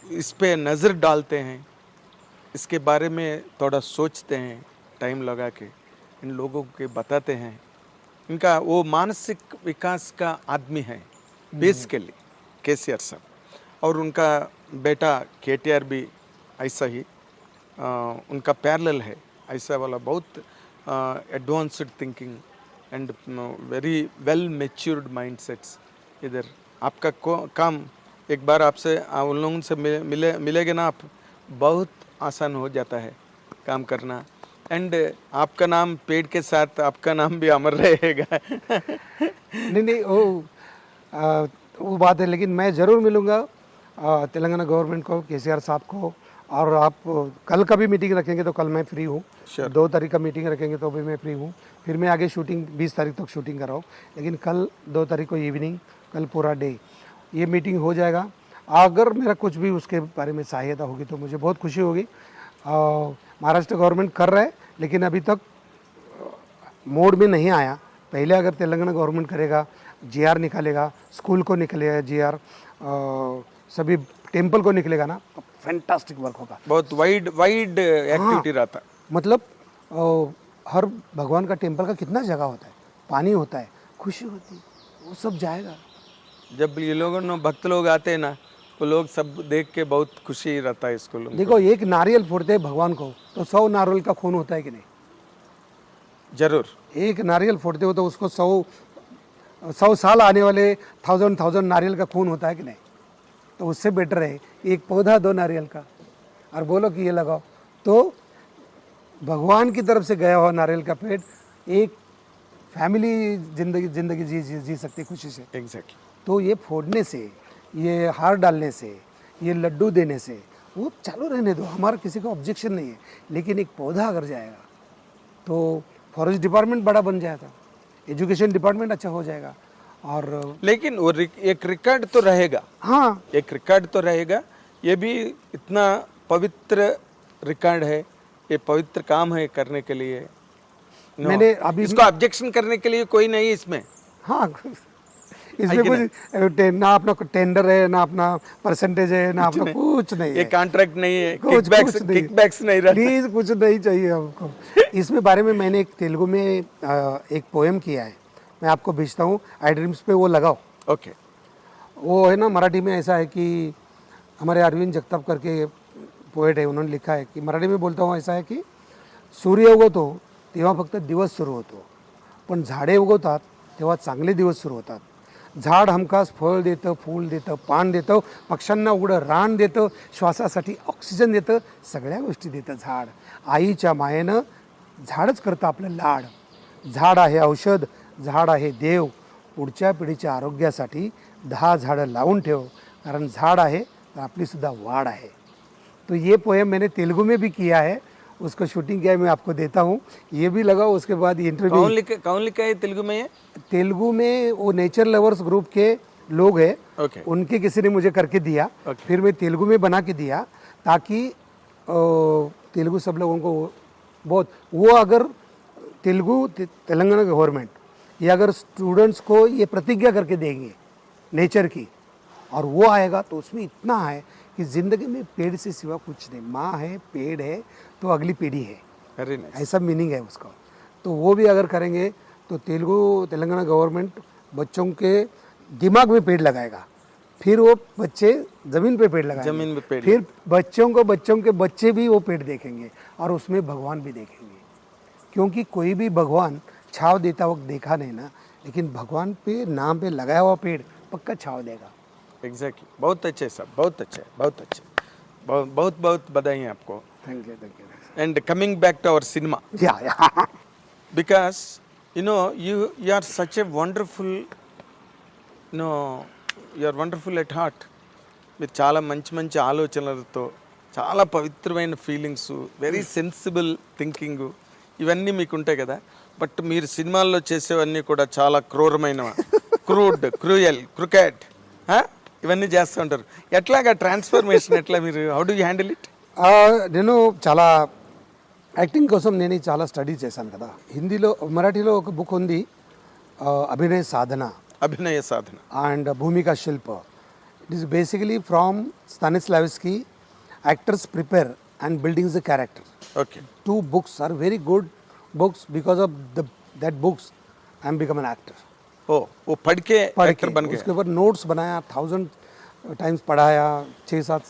इस पे नज़र डालते हैं, इसके बारे में थोड़ा सोचते हैं, टाइम लगा के इन लोगों के बताते हैं। इनका वो मानसिक विकास का आदमी है बेसिकली केसीआर साहब, और उनका बेटा केटीआर भी ऐसा ही उनका पैरेलल है, ऐसा वाला बहुत advanced thinking and very well matured mindsets इधर। आपका काम एक बार आपसे उन लोगों से मिलेगा ना आप, बहुत आसान हो जाता है काम करना। एंड आपका नाम पेड़ के साथ आपका नाम भी अमर रहेगा। नहीं वो बात है, लेकिन मैं ज़रूर मिलूँगा तेलंगाना गवर्नमेंट को, केसीआर साहब को। और आप कल का भी मीटिंग रखेंगे तो कल मैं फ्री हूँ। 2 तारीख का मीटिंग रखेंगे तो भी मैं फ्री हूँ। फिर मैं आगे शूटिंग 20 तारीख तक शूटिंग कर रहा हूँ, लेकिन कल 2 तारीख को इवनिंग, कल पूरा डे ये मीटिंग हो जाएगा। अगर मेरा कुछ भी उसके बारे में सहायता होगी तो मुझे बहुत खुशी होगी। महाराष्ट्र गवर्नमेंट कर रहा है, लेकिन अभी तक मोड में नहीं आया। पहले अगर तेलंगाना गवर्नमेंट करेगा, जीआर निकालेगा, स्कूल को निकलेगा जीआर, सभी टेम्पल को निकलेगा ना, तो फैंटास्टिक वर्क होगा। बहुत वाइड एक्टिविटी रहता। मतलब हर भगवान का टेम्पल का कितना जगह होता है, पानी होता है, खुशी होती है, वो सब जाएगा। जब ये लोग भक्त लोग आते हैं ना, वो लोग सब देख के बहुत खुशी रहता है इसको लोग। देखो, एक नारियल फोड़ते हैं भगवान को तो 100 नारियल का खून होता है कि नहीं? जरूर। एक नारियल फोड़ते हो तो उसको 100 साल आने वाले 1000 नारियल का खून होता है कि नहीं? तो उससे बेटर है एक पौधा 2 नारियल का, और बोलो कि ये लगाओ, तो भगवान की तरफ से गया हुआ नारियल का पेड़ एक फैमिली जिंदगी जी सकती खुशी से। एग्जैक्टली। तो ये फोड़ने से, ये हार डालने से, ये लड्डू देने से, वो चालू रहने दो, हमारा किसी का ऑब्जेक्शन नहीं है। लेकिन एक पौधा अगर जाएगा तो फॉरेस्ट डिपार्टमेंट बड़ा बन जाएगा, एजुकेशन डिपार्टमेंट अच्छा हो जाएगा। और लेकिन वो एक रिकॉर्ड तो रहेगा। हाँ, एक रिकॉर्ड तो रहेगा। ये भी इतना पवित्र रिकॉर्ड है, ये पवित्र काम है करने के लिए। मैंने अभी इसको ऑब्जेक्शन करने के लिए कोई नहीं इसमें। हाँ, इसमें कुछ ना अपना टेंडर है, ना अपना परसेंटेज है, ना अपना कुछ नहीं ये है, कॉन्ट्रैक्ट नहीं है, कुछ किकबैक्स नहीं रहता। प्लीज कुछ नहीं चाहिए हमको। इसमें बारे में मैंने एक तेलुगु में एक पोएम किया है, मैं आपको भेजता हूँ, आई ड्रीम्स पे वो लगाओ। ओके, वो है ना, मराठी में ऐसा है कि हमारे अरविंद जगताप करके पोएट है, उन्होंने लिखा है कि मराठी में बोलता हूँ ऐसा है की सूर्य उगवतो तेव्हा फक्त दिवस सुरू होतो, पण झाडे उगवतात तेव्हा चांगले दिवस सुरू होतात. झाड हमखास फळ देतं, फूल देतं, पान देतं, पक्ष्यांना उघडं रान देतं, श्वासासाठी ऑक्सिजन देतं, सगळ्या गोष्टी देतं झाड. आईच्या मायेनं झाडच करतं आपलं लाड. झाड आहे औषध, झाड आहे देव, पुढच्या पिढीच्या आरोग्यासाठी 10 झाडं लावून ठेव, कारण झाड आहे तर आपली सुद्धा वाढ आहे. तो ये पोएम मैंने तेलुगु में भी किया है, उसको शूटिंग किया है, मैं आपको देता हूँ, ये भी लगाओ. उसके बाद इंटरव्यू कौन लिखा है तेलुगु में ये? तेलुगु में वो नेचर लवर्स ग्रुप के लोग हैं, ओके, उनके किसी ने मुझे करके दिया, फिर मैं तेलुगु में बना के दिया ताकि तेलुगु सब लोगों को बहुत वो अगर तेलुगु तेलंगाना गवर्नमेंट ये अगर स्टूडेंट्स को ये प्रतिज्ञा करके देंगे नेचर की और वो आएगा तो उसमें इतना है कि ज़िंदगी में पेड़ से सिवा कुछ नहीं. माँ है, पेड़ है, तो अगली पीढ़ी है, वेरी नाइस. ऐसा मीनिंग है उसका. तो वो भी अगर करेंगे तो तेलंगाना गवर्नमेंट बच्चों के दिमाग में पेड़ लगाएगा, फिर वो बच्चे ज़मीन पे पेड़ लगाएंगे, जमीन में पेड़, फिर बच्चों के बच्चे भी वो पेड़ देखेंगे और उसमें भगवान भी देखेंगे. क्योंकि कोई भी भगवान छाव देता वक्त देखा नहीं ना, लेकिन भगवान पे नाम पे लगाया हुआ पेड़ पक्का छाव देगा. एग्जैक्टली. बहुत अच्छे साहब, बहुत अच्छे, बहुत अच्छे, बहुत बहुत बधाई है आपको. Thank you. And coming back to our cinema, Yeah. because you are such a wonderful, you are wonderful at heart. మీరు చాలా మంచి మంచి ఆలోచనలతో, చాలా పవిత్రమైన ఫీలింగ్స్, వెరీ సెన్సిబుల్ థింకింగ్, ఇవన్నీ మీకు ఉంటాయి కదా. బట్ మీరు సినిమాల్లో చేసేవన్నీ కూడా చాలా క్రూరమైన, క్రూయల్, క్రికెట్ ఇవన్నీ చేస్తూ ఉంటారు. ఎట్లాగా ట్రాన్స్ఫర్మేషన్ ఎట్లా మీరు, how do you handle it? నేను చాలా యాక్టింగ్ కోసం నేను చాలా స్టడీ చేశాను కదా. హిందీలో మరాఠీలో ఒక బుక్ ఉంది, Abhinaya Sadhana and Bhumika Shilpa. It is basically from Stanislavski, actors prepare and buildings the character. Okay, 2 books are very good books. Because of that books I am become an actor. वो पढ़ के एक्टर बन गए. उसके ऊपर नोट्स बनाया, 1000 टाइम्स पढ़ाया, 6-7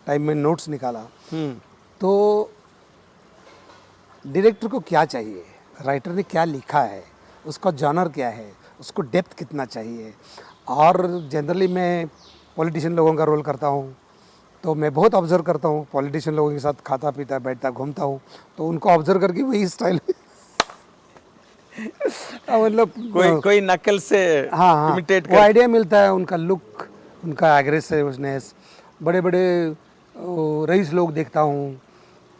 टाइम में नोट्स निकाला. तो डायरेक्टर को क्या चाहिए, राइटर ने क्या लिखा है, उसका जॉनर क्या है, उसको डेप्थ कितना चाहिए. और जनरली मैं पॉलिटिशियन लोगों का रोल करता हूँ, तो मैं बहुत ऑब्जर्व करता हूँ पॉलिटिशियन लोगों के साथ, खाता पीता बैठता घूमता हूँ, तो उनको ऑब्जर्व करके वही स्टाइल मतलब कोई नकल से इमिटेट वो आइडिया मिलता है, उनका लुक, उनका एग्रेसिवनेस. बड़े बड़े रईस लोग देखता हूँ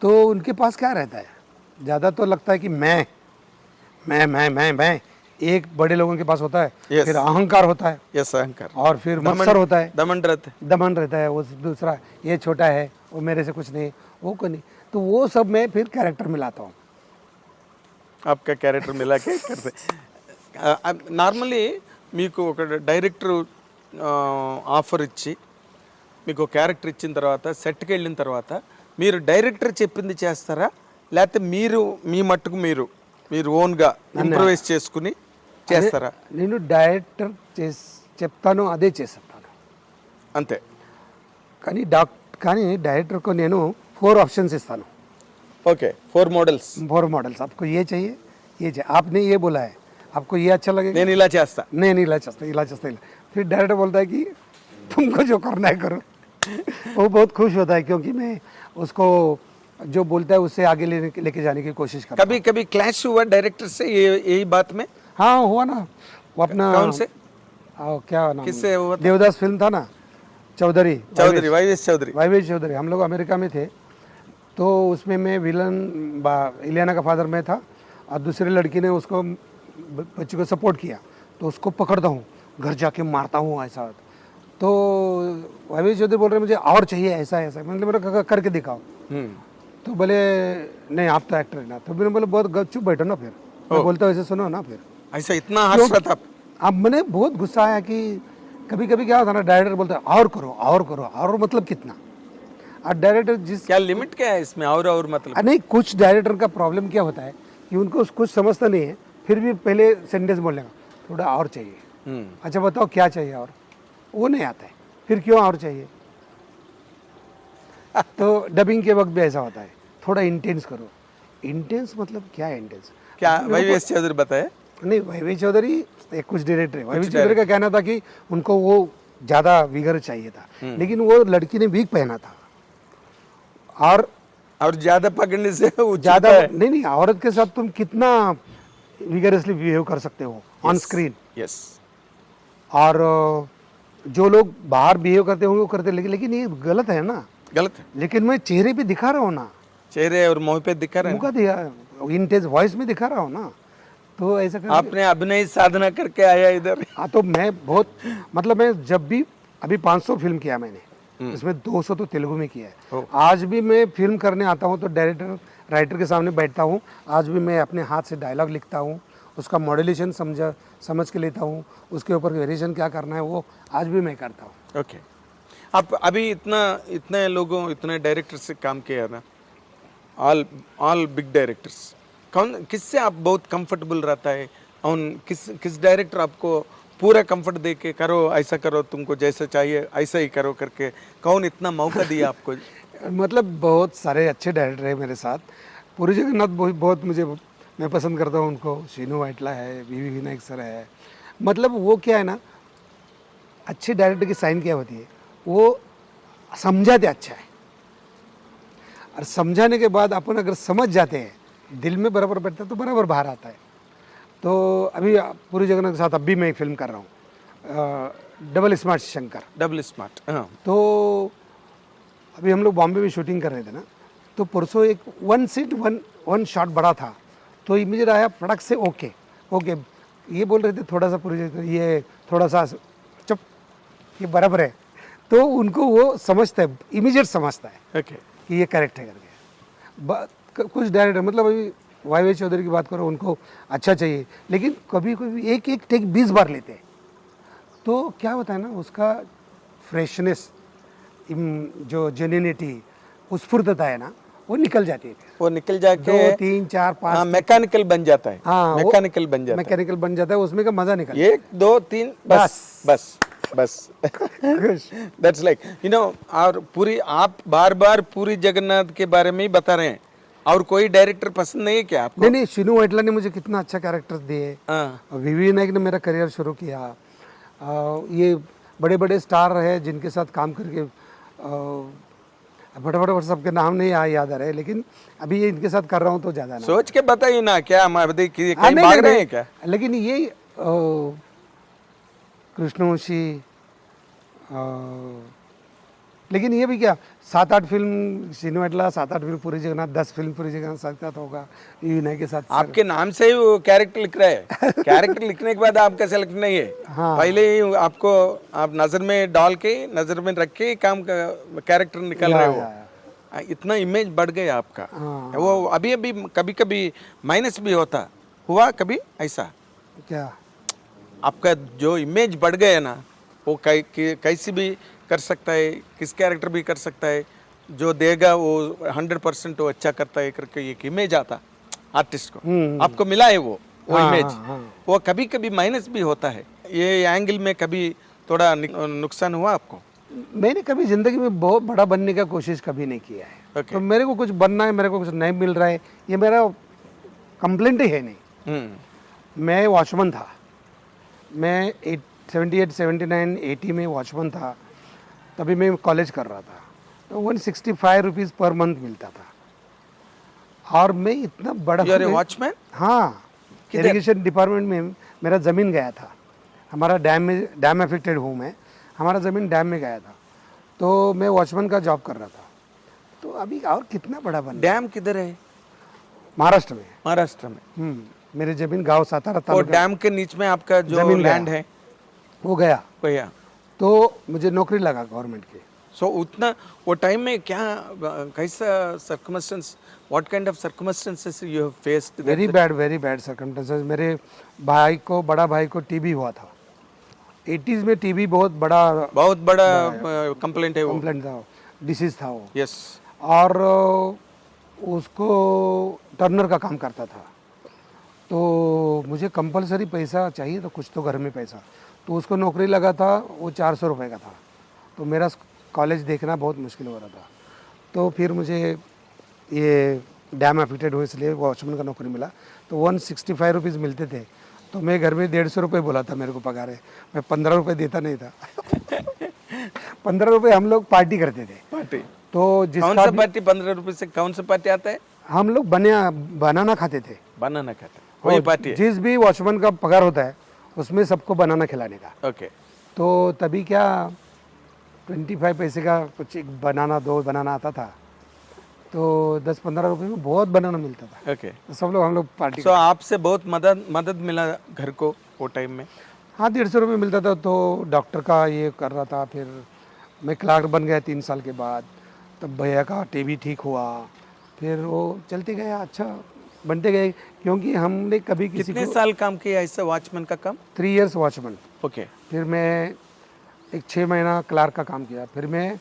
तो उनके पास क्या रहता है, ज़्यादा तो लगता है कि मैं एक बड़े लोगों के पास होता है. Yes. फिर अहंकार होता है. यस, अहंकार. और फिर मत्सर होता है, दमन रहता है. वो दूसरा, ये छोटा है, वो मेरे से कुछ नहीं, वो को नहीं. तो वो सब मैं फिर कैरेक्टर मिलाता हूँ. आपका कैरेक्टर मिला के करते. నార్మల్లీ మీకు ఒక డైరెక్టర్ ఆఫర్ ఇచ్చి మీకు క్యారెక్టర్ ఇచ్చిన తర్వాత సెట్కి వెళ్ళిన తర్వాత మీరు డైరెక్టర్ చెప్పింది చేస్తారా, లేకపోతే మీరు మీ మట్టుకు మీరు ఓన్గా ఇంప్రూవైజ్ చేసుకుని చేస్తారా? నేను డైరెక్టర్ చెప్తాను అదే చేస్తాను అంతే. కానీ డైరెక్టర్కు నేను 4 ఆప్షన్స్ ఇస్తాను. Okay, 4 models. आपको ये चाहिए, ये चाहिए, आपने ये बोला है, आपको ये अच्छा लगेगा, నేను ఇలా చేస్తా, नहीं ఇలా చేస్తా. फिर डायरेक्टर बोलता है कि तुमको जो करना है करो. वो बहुत खुश होता है क्योंकि मैं उसको जो बोलता है उससे आगे लेके जाने की कोशिश करता हूँ. कभी क्लैश हुआ डायरेक्टर से यही बात में? हाँ हुआ ना. वो अपना कौन से, क्या नाम, किससे हुआ? देवदास फिल्म था ना, वाईवीएस चौधरी. हम लोग अमेरिका में थे, तो उसमें मैं विलन इलियाना का फादर मैं था और दूसरी लड़की ने उसको बच्ची को सपोर्ट किया, तो उसको पकड़ता हूँ, घर जाके मारता हूँ ऐसा. तो वाईवीएस चौधरी बोल रहे मुझे और चाहिए ऐसा, मतलब मेरा करके दिखाओ. तो बोले नहीं आप तो एक्टर है ना. तो मैंने बोला बहुत चुप बैठो ना, फिर मैं बोलता हूँ ऐसे सुनो ना. फिर ऐसा इतना हर्ष था अब मैंने बहुत गुस्सा आया कि कभी कभी क्या होता है ना, डायरेक्टर बोलता है और करो और मतलब कितना। और डायरेक्टर जिस क्या लिमिट क्या है इसमें और मतलब? नहीं, कुछ डायरेक्टर का प्रॉब्लम क्या होता है कि उनको कुछ समझता नहीं है, फिर भी पहले सेंटेंस बोलेगा थोड़ा और चाहिए। अच्छा बताओ क्या चाहिए और, वो नहीं आता है, फिर क्यों और चाहिए। तो डबिंग के वक्त भी ऐसा होता है, थोड़ा इंटेंस करो। इंटेंस मतलब क्या है इंटेंस? क्या वैवेश चौधरी बताए? नहीं, वैवेश चौधरी एक कुछ डायरेक्टर है, वैवेश चौधरी का कहना था कि उनको वो ज़्यादा विगर चाहिए था, लेकिन वो लड़की ने वीक पहना था। और ज्यादा पकड़ने से ज़्यादा नहीं, औरत के साथ तुम कितना विगरसली बिहेव कर सकते हो ऑन स्क्रीन। यस। और जो लोग बाहर बिहेव करते होंगे वो करते, लेकिन ये गलत है ना। गलत है। लेकिन मैं चेहरे पे दिखा रहा हूँ ना, चेहरे और मुंह पे दिखा रहे हैं। मुझे दिया इंटेंस वॉइस में दिखा रहा हूँ ना, तो ऐसा कर। आपने अभिनय साधना करके आया इधर। हाँ, तो मैं बहुत मतलब मैं जब भी अभी 500 फिल्म किया मैंने, इसमें 200 तो तेलुगु में किया है। आज भी मैं फिल्म करने आता हूँ तो डायरेक्टर राइटर के सामने बैठता हूँ, आज भी मैं अपने हाथ से डायलॉग लिखता हूँ, उसका मॉड्यूलेशन समझ के लेता हूँ, उसके ऊपर वेरिएशन क्या करना है वो आज भी मैं करता हूँ। ओके। आप अभी इतने लोगों, इतने डायरेक्टर से काम किया ना, ऑल बिग डायरेक्टर्स, किससे आप बहुत कंफर्टेबल रहता है? किस डायरेक्टर आपको पूरा कंफर्ट दे के करो, ऐसा करो, तुमको जैसा चाहिए ऐसा ही करो करके कौन इतना मौका दिया आपको? मतलब बहुत सारे अच्छे डायरेक्टर है मेरे साथ। पुरी जगन्नाथ बहुत मैं पसंद करता हूँ उनको। शीनू वाइटला है, वी विनायक सर है। मतलब वो क्या है ना, अच्छे डायरेक्टर की साइन क्या होती है, वो समझाते अच्छा है, और समझाने के बाद अपन अगर समझ जाते हैं, दिल में बराबर बैठता है तो बराबर बाहर आता है। तो अभी पुरी जगन्नाथ के साथ अब भी मैं एक फिल्म कर रहा हूँ, double smart Shankar. Double smart, हाँ। तो अभी हम लोग बॉम्बे में शूटिंग कर रहे थे ना, तो परसों एक वन शॉट बड़ा था, तो इमेज आया फटक से ओके ये बोल रहे थे थोड़ा सा पूरी ये थोड़ा सा चुप, ये बराबर है। तो उनको वो समझता है, इमीडिएट समझता है ओके कि ये करेक्ट है करके। कुछ डायरेक्टर मतलब अभी वैवेश चौधरी की बात करो, उनको अच्छा चाहिए, लेकिन कभी कभी एक टेक 20 बार लेते हैं, तो क्या होता है ना, उसका फ्रेशनेस, जो जेन्युइनिटी, स्फूर्तता है ना, वो निकल जाती है। वो निकल जाके 2 3 4 5 मैकेनिकल बन जाता है। हाँ, मैकेनिकल बन जाता है। मैकेनिकल बन जाता है, उसमें का मजा निकल 1 2 3 बस दैट्स लाइक और पूरी आप बार पूरी जगन्नाथ के बारे में ही बता रहे हैं, और कोई डायरेक्टर पसंद नहीं है क्या आपको? नहीं, शीनू वाइटला ने मुझे कितना अच्छा कैरेक्टर दिए। वी विनायक ने मेरा करियर शुरू किया। ये बड़े बड़े स्टार है जिनके साथ काम करके फटाफट सबके नाम नहीं याद आ रहे, लेकिन अभी ये इनके साथ कर रहा हूँ तो ज़्यादा ना सोच के बताइए ना, क्या हमारे कहीं भाग रहे हैं क्या? लेकिन ये कृष्णवंशी, लेकिन ये भी क्या 7-8 फिल्म शीनू वाइटला, 7-8 फिल्म पूरी जगन्नाथ, 10 फिल्म पूरी जगन्नाथ साथ होगा विनायक के साथ। आपके नाम से ही वो कैरेक्टर लिख रहा है। कैरेक्टर लिखने के बाद आपका सेलेक्ट नहीं है। हाँ। पहले ही आपको आप नजर में डाल के, नजर में रख के काम का कैरेक्टर निकल रहे हो। इतना इमेज बढ़ गया आपका। वो अभी कभी कभी माइनस भी होता हुआ कभी ऐसा क्या, आपका जो इमेज बढ़ गया ना, वो कैसी भी कर सकता है, किस कैरेक्टर भी कर सकता है, जो देगा वो 100% वो अच्छा करता है करके एक इमेज आता आर्टिस्ट को। आपको मिला है वो इमेज। वो कभी कभी माइनस भी होता है। ये एंगल में कभी थोड़ा नुकसान हुआ आपको? मैंने कभी जिंदगी में बहुत बड़ा बनने का कोशिश कभी नहीं किया है। तो मेरे को कुछ बनना है, मेरे को कुछ नहीं मिल रहा है, ये मेरा कंप्लेंट ही है नहीं। मैं वॉचमैन था, मैं 78 79 80 में वॉचमैन था, तभी मैं कॉलेज कर रहा था, तो 165 रुपीज़ पर मंथ मिलता था। और मैं इतना बड़ा वॉचमैन, हाँ, इरिगेशन डिपार्टमेंट में मेरा ज़मीन गया था। हमारा डैम अफेक्टेड हूँ मैं, हमारा ज़मीन डैम में गया था, तो मैं वॉचमैन का जॉब कर रहा था। तो अभी और कितना बड़ा बन। डैम किधर है? महाराष्ट्र में। महाराष्ट्र में। मेरी ज़मीन गाँव सातारा था। और डैम के नीचे में आपका जो लैंड है वो गया, भैया, तो मुझे नौकरी लगा गवर्नमेंट की। सो उतना वो टाइम में क्या कैसा circumstance, what kind of circumstances you have faced? Very bad circumstances. मेरे भाई को, बड़ा भाई को टीबी हुआ था 80s में। टीबी बहुत बड़ा कंप्लेंट है, वो कंप्लेंट था, डिसीज था वो। यस। और उसको टर्नर का काम करता था, तो मुझे कंपलसरी पैसा चाहिए, तो कुछ तो घर में पैसा, तो उसको नौकरी लगा था, वो 400 रुपये का था, तो मेरा कॉलेज देखना बहुत मुश्किल हो रहा था। तो फिर मुझे ये डैम अफेक्टेड हुए इसलिए वॉचमैन का नौकरी मिला, तो 165 रुपीज़ मिलते थे, तो मैं घर में 150 रुपये बोला था मेरे को पगार है, मैं 15 रुपये देता नहीं था। 15 रुपये हम लोग पार्टी करते थे। पार्टी तो कौन सा पार्टी? 15 रुपए से कौन सा पार्टी आता है? हम लोग बनाना खाते थे। बनाना खाते, वही पार्टी है। जिस भी वॉचमैन का पगार होता है उसमें सबको बनाना खिलाने का। ओके। तो तभी क्या 25 पैसे का कुछ एक बनाना, 2 बनाना आता था, तो 10-15 रुपए में बहुत बनाना मिलता था। ओके। तो सब लोग हम लोग पार्टी सो आपसे बहुत मदद मिला घर को वो टाइम में? हाँ, 150 रुपये मिलता था, तो डॉक्टर का ये कर रहा था। फिर मैं क्लार्क बन गया 3 साल के बाद, तब भैया का टीबी ठीक हुआ, फिर वो चलते गया, अच्छा बनते गए, क्योंकि हमने कभी किसी कितने को साल काम किया ऐसा वॉचमैन का काम? 3 इयर्स वॉचमैन। ओके। फिर मैं एक 6 महीना क्लार्क का काम किया, फिर मैं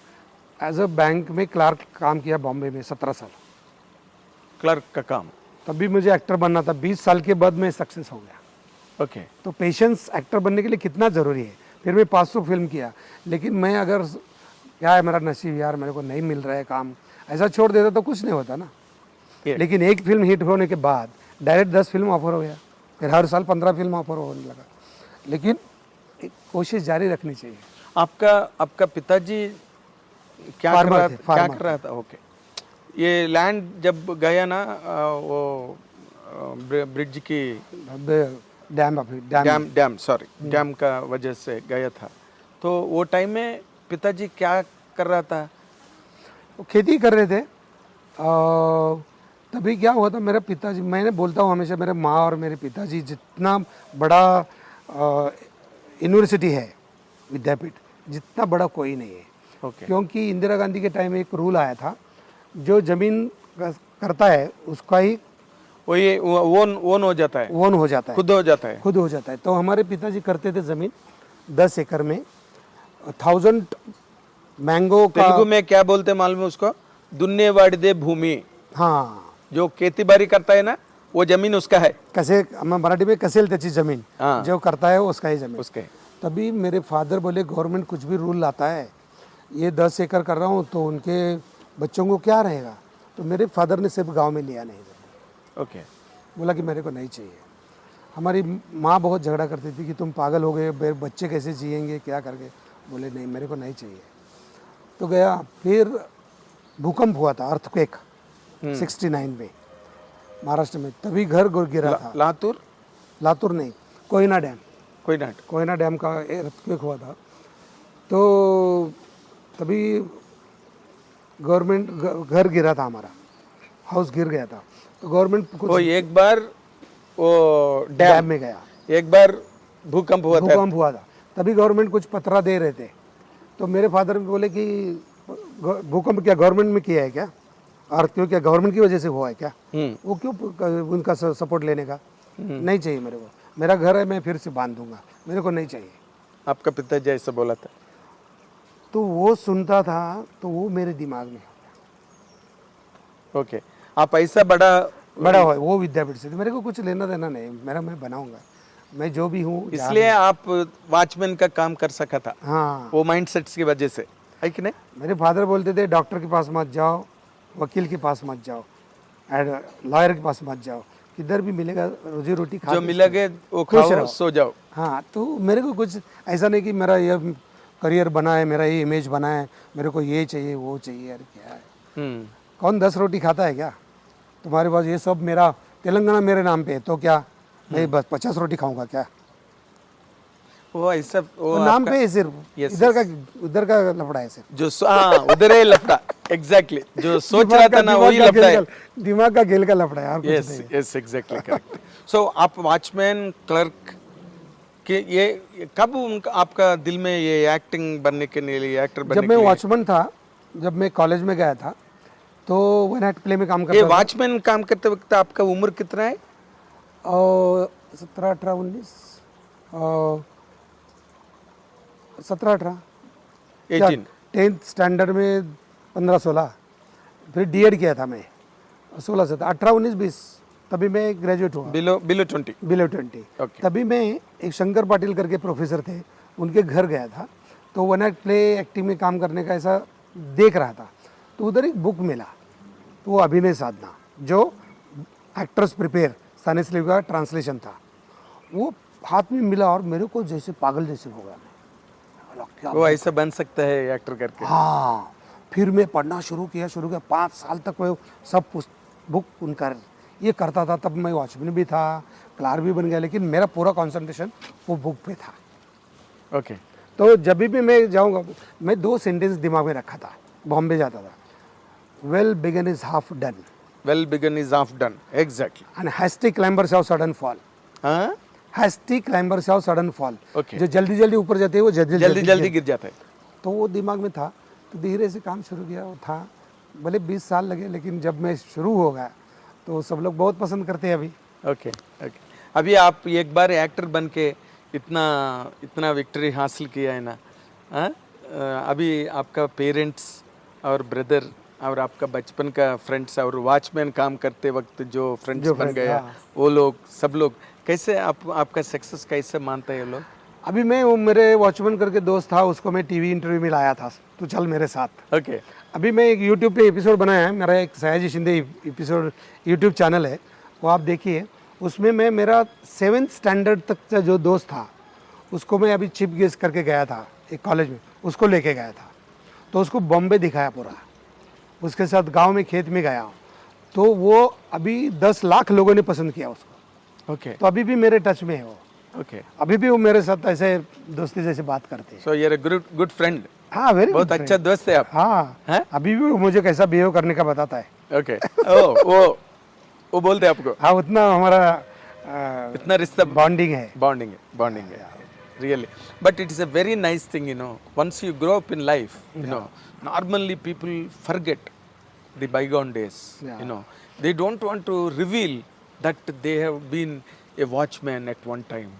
एज अ बैंक में क्लार्क काम किया बॉम्बे में 17 साल क्लर्क का काम। तब भी मुझे एक्टर बनना था। 20 साल के बाद मैं सक्सेस हो गया। ओके। तो पेशेंस एक्टर बनने के लिए कितना ज़रूरी है। फिर मैं 500 फिल्म किया, लेकिन मैं अगर क्या है मेरा नसीब यार, मेरे को नहीं मिल रहा है काम, ऐसा छोड़ देता तो कुछ नहीं होता ना। लेकिन एक फिल्म हिट होने के बाद डायरेक्ट 10 फिल्म ऑफर हो गया, फिर हर साल 15 फिल्म ऑफर होने लगा। लेकिन एक कोशिश जारी रखनी चाहिए। आपका पिताजी क्या कर फार्मर रहा थे, था? क्या फार्मर कर रहा था? ओके। ये लैंड जब गया ना, वो ब्रिज की डैम का वजह से गया था, तो वो टाइम में पिताजी क्या कर रहा था? वो खेती कर रहे थे। तभी क्या हुआ था, मेरे पिताजी, मैंने बोलता हूँ हमेशा, मेरे माँ और मेरे पिताजी जितना बड़ा यूनिवर्सिटी है, विद्यापीठ जितना बड़ा कोई नहीं है। ओके। क्योंकि इंदिरा गांधी के टाइम में एक रूल आया था, जो जमीन करता है उसका ही वो ये ओन हो जाता है, ओन हो जाता है, खुद हो जाता है। खुद हो जाता है। तो हमारे पिताजी करते थे जमीन 10 एकड़ में 1000 मैंगो का। तेलुगु में क्या बोलते हैं मालूम है उसको? दुन्ने वाड़दे भूमि। हाँ, जो खेती बाड़ी करता है ना, वो जमीन उसका है। कसे मराठी में कसेल त्याची जमीन, हाँ। जो करता है उसका ही जमीन उसके। तभी मेरे फादर बोले गवर्नमेंट कुछ भी रूल लाता है, ये 10 एकड़ कर रहा हूँ तो उनके बच्चों को क्या रहेगा। तो मेरे फादर ने सिर्फ गांव में लिया नहीं जमीन। ओके। बोला कि मेरे को नहीं चाहिए। हमारी माँ बहुत झगड़ा करती थी कि तुम पागल हो गए, बच्चे कैसे जिएंगे, क्या करके। बोले नहीं, मेरे को नहीं चाहिए। तो गया। फिर भूकंप हुआ था, अर्थक्वेक 69 में महाराष्ट्र में, तभी घर गिरा था। लातूर नहीं, कोयना डैम का अर्थक्वेक हुआ था। तो तभी गवर्नमेंट घर गिरा था, हमारा हाउस गिर गया था। तो गवर्नमेंट वो एक बार वो डैम में गया, एक बार भूकंप हुआ था। तभी गवर्नमेंट कुछ पत्रा दे रहे थे। तो मेरे फादर बोले कि भूकंप क्या गवर्नमेंट में किया है क्या, और क्यों क्या गवर्नमेंट की वजह से हुआ है क्या, वो क्यों उनका सपोर्ट लेने का। नहीं चाहिए मेरे को, मेरा घर है, मैं फिर से बांध दूंगा, मेरे को नहीं चाहिए। आपका पिताजी ऐसा बोला था? तो वो सुनता था, तो वो मेरे दिमाग में। ओके। आप ऐसा बड़ा हो, वो विद्यापीठ से, मेरे को कुछ लेना देना नहीं, मेरा मैं बनाऊंगा, मैं जो भी हूँ। इसलिए आप वॉचमैन का काम कर सका था। हाँ, वो माइंडसेट्स की वजह से है कि नहीं? मेरे फादर बोलते थे डॉक्टर के पास मत जाओ, वकील के पास मत जाओ, लॉयर के पास मत जाओ, किधर भी मिलेगा रोजी रोटी खा, जो मिलेगा वो खाओ, सो जाओ। हाँ, तो मेरे को कुछ ऐसा नहीं कि मेरा ये करियर बना है, मेरा ये इमेज बना है, मेरे को ये चाहिए वो चाहिए। यार क्या है, कौन 10 रोटी खाता है क्या तुम्हारे पास? ये सब मेरा तेलंगाना मेरे नाम पे है, तो क्या मैं बस 50 रोटी खाऊंगा क्या? वो ऐसा वो नाम पे है सिर्फ। उधर का लफड़ा है सिर्फ, जो उधर है लफड़ा। एग्जैक्टली, जो सोच रहा था ना वही लफड़ा है, दिमाग का खेल का लफड़ा है। Yes exactly correct. सो आप वॉचमैन, क्लर्क कि ये कब उनका आपका दिल में ये एक्टिंग बनने के लिए एक्टर बनने जब के मैं लिए वॉचमैन था, जब मैं कॉलेज में गया था, तो वन एक्ट प्ले में काम ये करता था। वॉचमैन काम करते वक्त आपका उम्र कितना है? और 17, 18, 19, 17, 18, 18 10th स्टैंडर्ड में 15, 16, फिर डीएड किया था मैं 16 से 18, 19, 20, तभी मैं ग्रेजुएट हुआ, बिलो 20 बिलो 20। ओके तभी मैं एक शंकर पाटिल करके प्रोफेसर थे, उनके घर गया था, तो वन एक्ट प्ले एक्टिंग में काम करने का ऐसा देख रहा था, तो उधर एक बुक मिला, तो वो अभिनय साधना जो एक्टर्स प्रिपेयर सानेस्लिव का ट्रांसलेशन था, वो हाथ में मिला और मेरे को जैसे पागल जैसे हो गया। मैं बोला, क्या वो ऐसा बन सकता है एक्टर करके? हाँ, फिर मैं पढ़ना शुरू किया 5 साल तक वो सब बुक उनका ये करता था। तब मैं वॉचमैन भी था, क्लार्क भी बन गया, लेकिन मेरा पूरा कंसंट्रेशन वो बुक पे था। ओके तो जब भी मैं जाऊंगा, मैं 2 सेंटेंस दिमाग में रखा था, बॉम्बे जाता था, well begun is half done well begun is half done, exactly. And hasty climbers have sudden fall. हाँ hasty climbers have sudden fall, Okay. जो जल्दी जल्दी ऊपर जाते हैं वो जल्दी जल्दी जल्दी गिर जाता है। तो वो दिमाग में था, तो धीरे से काम शुरू किया। वो था, भले 20 साल लगे, लेकिन जब मैं शुरू हो गया तो सब लोग बहुत पसंद करते हैं अभी। Okay okay. अभी आप एक बार एक्टर बन के इतना इतना विक्ट्री हासिल किया है ना, हाँ? अभी आपका पेरेंट्स और ब्रदर और आपका बचपन का फ्रेंड्स और वॉचमैन काम करते वक्त जो फ्रेंड्स बन friends, गया, हाँ। वो लोग सब लोग कैसे आपका सक्सेस कैसे मानते हैं लोग? अभी मैं वो मेरे वॉचमैन करके दोस्त था, उसको मैं टीवी इंटरव्यू में लाया था, तो चल मेरे साथ। ओके अभी मैं एक यूट्यूब पे एपिसोड बनाया है, मेरा एक Sayaji Shinde episode YouTube channel है, वो आप देखिए। उसमें मैं मेरा 7th स्टैंडर्ड तक का जो दोस्त था, उसको मैं अभी चीफ गेस्ट करके गया था एक कॉलेज में, उसको लेके गया था, तो उसको बॉम्बे दिखाया पूरा, उसके साथ गांव में खेत में गया, तो वो अभी 10 लाख लोगों ने पसंद किया उसको। ओके तो अभी भी मेरे टच में है वो, ओके। अभी भी वो मेरे साथ ऐसे दोस्ती जैसे बात करते हैं। So you are a good friend. हाँ, वेरी बहुत अच्छा दोस्त है आप। हाँ हैं? अभी भी वो मुझे कैसा बिहेव करने का बताता है। ओके ओ वो बोलते हैं आपको? हाँ, उतना हमारा इतना रिश्ता बॉन्डिंग है। bonding है really, but it is a very nice thing, you know, once you grow up in life, you know, normally people forget the bygone days. Yeah. You know, they don't want to reveal that they have been a watchman at one time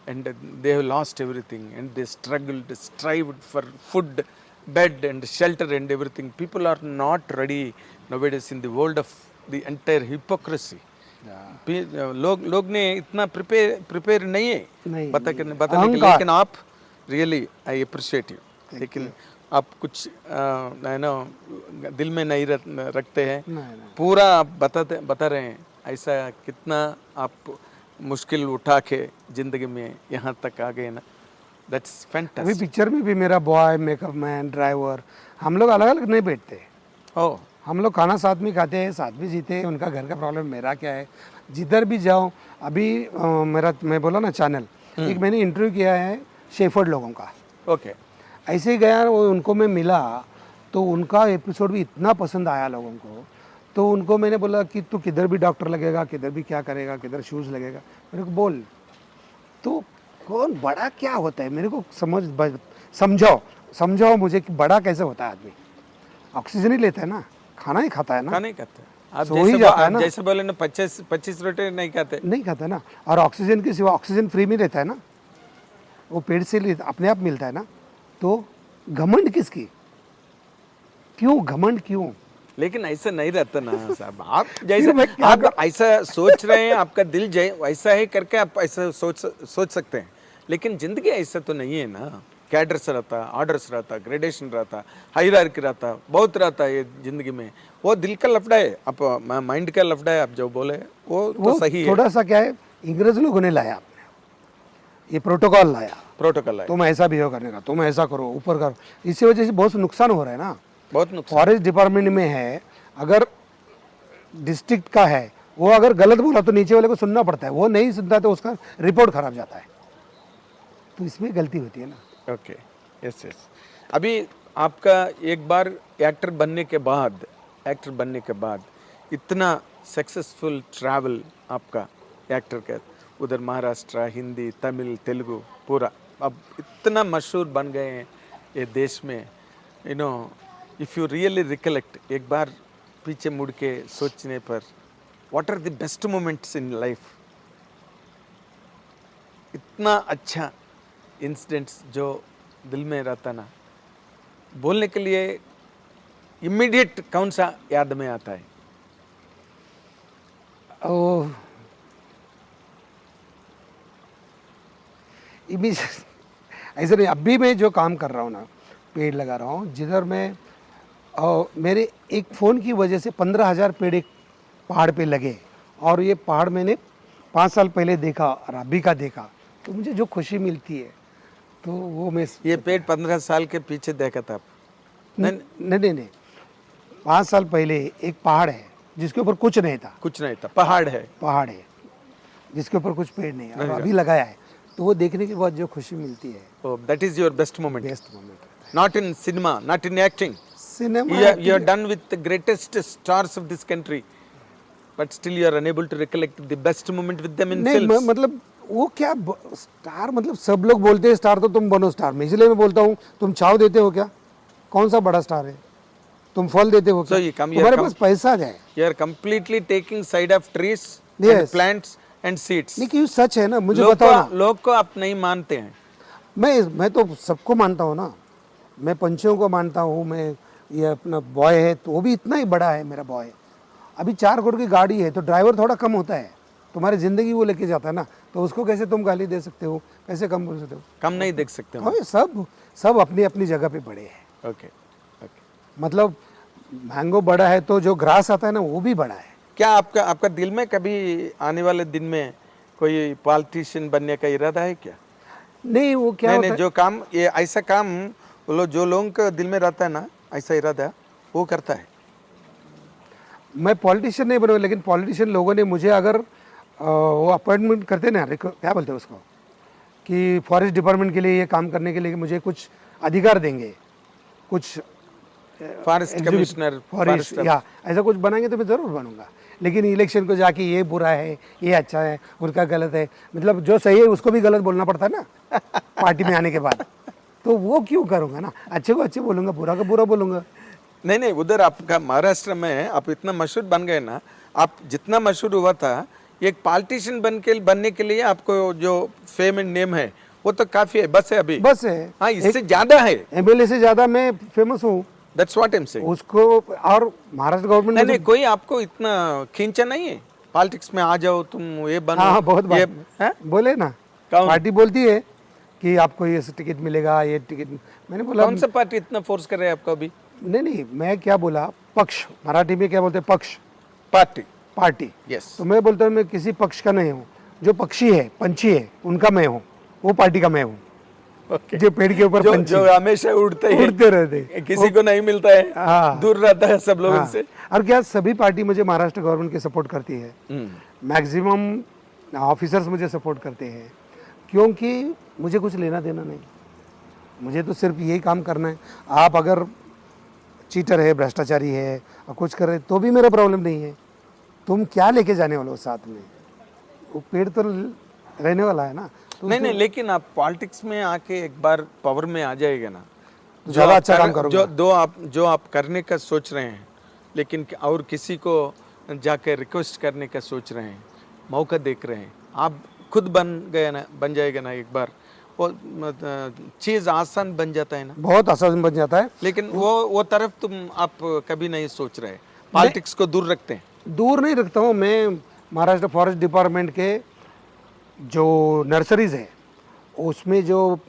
and they have lost everything and they strived for food, bed and shelter and everything. People are not ready nowadays in the world of the entire hypocrisy. लोग ने इतना prepare नहीं है नहीं, बताने के लिए, लेकिन आप रियली आई अप्रिशिएट यू। लेकिन आप कुछ है ना दिल में नहीं रखते हैं, पूरा आप बता रहे हैं ऐसा कितना आप मुश्किल उठा के जिंदगी में यहाँ तक आ गए ना। दैट्स अभी फैंटास्टिक। पिक्चर में भी मेरा बॉय, मेकअप मैन, ड्राइवर, हम लोग अलग अलग नहीं बैठते। ओह हम लोग खाना साथ में खाते हैं, साथ में जीते हैं। उनका घर का प्रॉब्लम, मेरा क्या है, जिधर भी जाओ। अभी मैं बोला ना चैनल, एक मैंने इंटरव्यू किया है शेफर्ड लोगों का। ओके ऐसे ही गया, वो उनको मैं मिला, तो उनका एपिसोड भी इतना पसंद आया लोगों को। तो उनको मैंने बोला कि तू किधर भी डॉक्टर लगेगा, किधर भी क्या करेगा, किधर शूज़ लगेगा, मेरे को बोल। तो कौन बड़ा क्या होता है, मेरे को समझाओ मुझे कि बड़ा कैसे होता है। आदमी ऑक्सीजन ही लेता है ना, खाना ही खाता है ना, खाना ही खाते हैं। आप सो ही जाता है ना। जैसे बोले ना 25 रोटी नहीं खाते। नहीं खाता ना। और ऑक्सीजन के सिवा ऑक्सीजन फ्री में रहता है ना, वो पेड़ से अपने आप मिलता है ना। तो घमंड किसकी, क्यों घमंड क्यों? लेकिन ऐसा नहीं रहता ना साहब। आप जैसे आप ऐसा सोच रहे हैं, आपका दिल ऐसा है करके आप ऐसा सोच सकते हैं, लेकिन जिंदगी ऐसा तो नहीं है ना। कैडर्स रहता, ऑर्डर्स रहता, ग्रेडेशन रहता, हायरार्की रहता, बहुत रहता है ये जिंदगी में। वो दिल का लफड़ा है, आप माइंड का लफड़ा है। आप जो बोले वो तो सही है। थोड़ा सा क्या है, अंग्रेज लोगों ने लाया आपने, ये प्रोटोकॉल लाया, प्रोटोकॉल है, तुम ऐसा बिहेव करने का, तुम ऐसा करो, ऊपर करो। इसी वजह से बहुत नुकसान हो रहा है ना। बहुत नुकसान। फॉरेस्ट डिपार्टमेंट में है, अगर डिस्ट्रिक्ट का है, वो अगर गलत बोला तो नीचे वाले को सुनना पड़ता है, वो नहीं सुनता तो उसका रिपोर्ट खराब जाता है। तो इसमें गलती होती है ना। Okay yes yes. अभी आपका एक बार एक्टर बनने के बाद इतना सक्सेसफुल ट्रैवल आपका एक्टर का, उधर महाराष्ट्र, हिंदी, तमिल, तेलुगु पूरा अब इतना मशहूर बन गए हैं ये देश में। You know, if you really recollect, एक बार पीछे मुड़ के सोचने पर, what are the best moments in life? इतना अच्छा इंसिडेंट्स जो दिल में रहता ना, बोलने के लिए इमीडिएट कौन सा याद में आता है? ओ इमेज ऐसे नहीं, अभी मैं जो काम कर रहा हूँ ना, पेड़ लगा रहा हूँ, जिधर मैं मेरे एक फ़ोन की वजह से 15,000 पेड़ एक पहाड़ पे लगे, और ये पहाड़ मैंने 5 साल पहले देखा और अभी का देखा, तो मुझे जो खुशी मिलती है तो वो मैं ये पेड़ 15 साल के पीछे देखा था आप? नहीं 5 साल पहले एक पहाड़ है जिसके ऊपर कुछ नहीं था, कुछ नहीं था, पहाड़ है जिसके ऊपर कुछ पेड़ नहीं है, और अभी लगाया है, तो वो देखने के बाद जो खुशी मिलती है, that is your best moment. Best moment. Not in cinema, not in acting. Cinema You are done with the greatest stars of this country, but still you are unable to recollect the best moment with them in नहीं films. मतलब वो क्या star, मतलब सब लोग बोलते हैं star, तो तुम बनो स्टार। मैं इसलिए मैं बोलता हूँ, तुम छाव देते हो क्या? कौन सा बड़ा स्टार है? तुम फल देते हो क्या? तुम्हारे पास पैसा है। You are completely taking side of trees and Yes. plants and seeds. नहीं, क्यों सच है ना, मुझे बताओ ना। लोग को आप नहीं मानते हैं। मैं तो सबको मानता हूँ ना, मैं पंछियों को मानता हूँ, मैं ये अपना बॉय है तो वो भी इतना ही बड़ा है मेरा बॉय। अभी 4 करोड़ की गाड़ी है तो ड्राइवर थोड़ा कम होता है, तुम्हारी ज़िंदगी वो लेके जाता है ना, तो उसको कैसे तुम गाली दे सकते हो, कैसे कम बोल सकते हो? कम नहीं देख सकते हो। हाँ, सब अपनी अपनी जगह पे बड़े हैं। Okay okay. मतलब मैंगो बड़ा है तो जो ग्रास आता है ना वो भी बड़ा है। क्या आपका दिल में कभी आने वाले दिन में कोई पॉलिटिशियन बनने का इरादा है क्या? नहीं, वो क्या होता नहीं, है, जो काम ये ऐसा काम जो लोगों के दिल में रहता है ना, ऐसा इरादा वो करता है। मैं पॉलिटिशियन नहीं बनूँ, लेकिन पॉलिटिशियन लोगों ने मुझे अगर वो अपॉइंटमेंट करते ना, क्या बोलते हैं उसको, कि फॉरेस्ट डिपार्टमेंट के लिए ये काम करने के लिए मुझे कुछ अधिकार देंगे, कुछ फॉरेस्ट कमिश्नर, फॉरेस्ट या ऐसा कुछ बनाएंगे तो मैं ज़रूर बनूंगा। लेकिन इलेक्शन को जाके ये बुरा है, ये अच्छा है, उनका गलत है, मतलब जो सही है उसको भी गलत बोलना पड़ता है ना पार्टी में आने के बाद, तो वो क्यों करूँगा ना, अच्छे को अच्छे बोलूँगा, बुरा को बुरा बोलूँगा। नहीं, उधर आपका महाराष्ट्र में आप इतना मशहूर बन गए ना, आप जितना मशहूर हुआ था, एक पॉलिटिशियन बनने के लिए आपको जो फेम एंड नेम है वो तो काफी है, बस है अभी, बस है। हाँ, इससे ज्यादा है। एमएलए से ज़्यादा मैं फेमस हूँ। That's what I am saying. उसको और महाराष्ट्र गवर्नमेंट नहीं, कोई आपको इतना खींचा नहीं है पॉलिटिक्स में, आ जाओ तुम, ये बनो। हाँ, बहुत ये बात बोले ना, पार्टी बोलती है कि आपको ये टिकट मिलेगा, ये टिकट, मैंने बोला कौन सा पार्टी इतना फोर्स कर रहा है आपको अभी? नहीं, मैं क्या बोला, पक्ष, मराठी में क्या बोलते हैं, पक्ष, पार्टी। यस। तो मैं बोलता हूँ मैं किसी पक्ष का नहीं हूँ, जो पक्षी है, पंछी है, उनका मैं हूँ, वो पार्टी का मैं हूँ। Okay. जो पेड़ के ऊपर पंछी जो हमेशा उड़ते रहते, किसी को नहीं मिलता है, हाँ, दूर रहता है सब लोगों से। और क्या सभी पार्टी मुझे महाराष्ट्र गवर्नमेंट की सपोर्ट करती है, मैक्सिमम ऑफिसर्स मुझे सपोर्ट करते हैं, क्योंकि मुझे कुछ लेना देना नहीं, मुझे तो सिर्फ यही काम करना है। आप अगर चीटर है, भ्रष्टाचारी है और कुछ कर रहे तो भी मेरा प्रॉब्लम नहीं है, तुम क्या लेके जाने वाले हो साथ में, वो पेड़ तो रहने वाला है ना। तो नहीं, लेकिन आप पॉलिटिक्स में आके एक बार पावर में आ जाएगा ना, ज़्यादा अच्छा काम करूँगा। जो आप करने का सोच रहे हैं, लेकिन और किसी को जाकर रिक्वेस्ट करने का सोच रहे हैं, मौका देख रहे हैं, आप खुद बन जाएगा ना एक बार, वो चीज़ आसान बन जाता है ना, बहुत आसान बन जाता है। लेकिन वो तरफ तुम आप कभी नहीं सोच रहे, पॉलिटिक्स को दूर रखते हैं। दूर नहीं रखता हूँ मैं। महाराष्ट्र फॉरेस्ट डिपार्टमेंट के जो नर्सरीज है, उसमें जो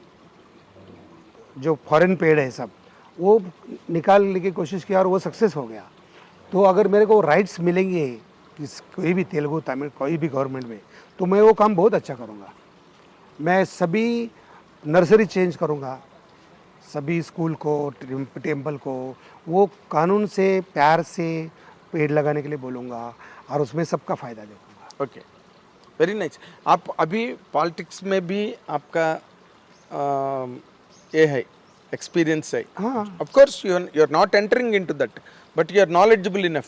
फॉरेन पेड़ है सब, वो निकालने की कोशिश किया और वो सक्सेस हो गया। तो अगर मेरे को राइट्स मिलेंगे कोई भी तेलुगु, तमिल, कोई भी गवर्नमेंट में, तो मैं वो काम बहुत अच्छा करूँगा। मैं सभी नर्सरी चेंज करूँगा, सभी स्कूल को, टेम्पल को, वो कानून से, प्यार से पेड़ लगाने के लिए बोलूँगा और उसमें सबका फ़ायदा देखूँगा। Okay, very nice. आप अभी पॉलिटिक्स में भी आपका ये है, एक्सपीरियंस है। हाँ, of course you are not entering into that, but you are knowledgeable enough.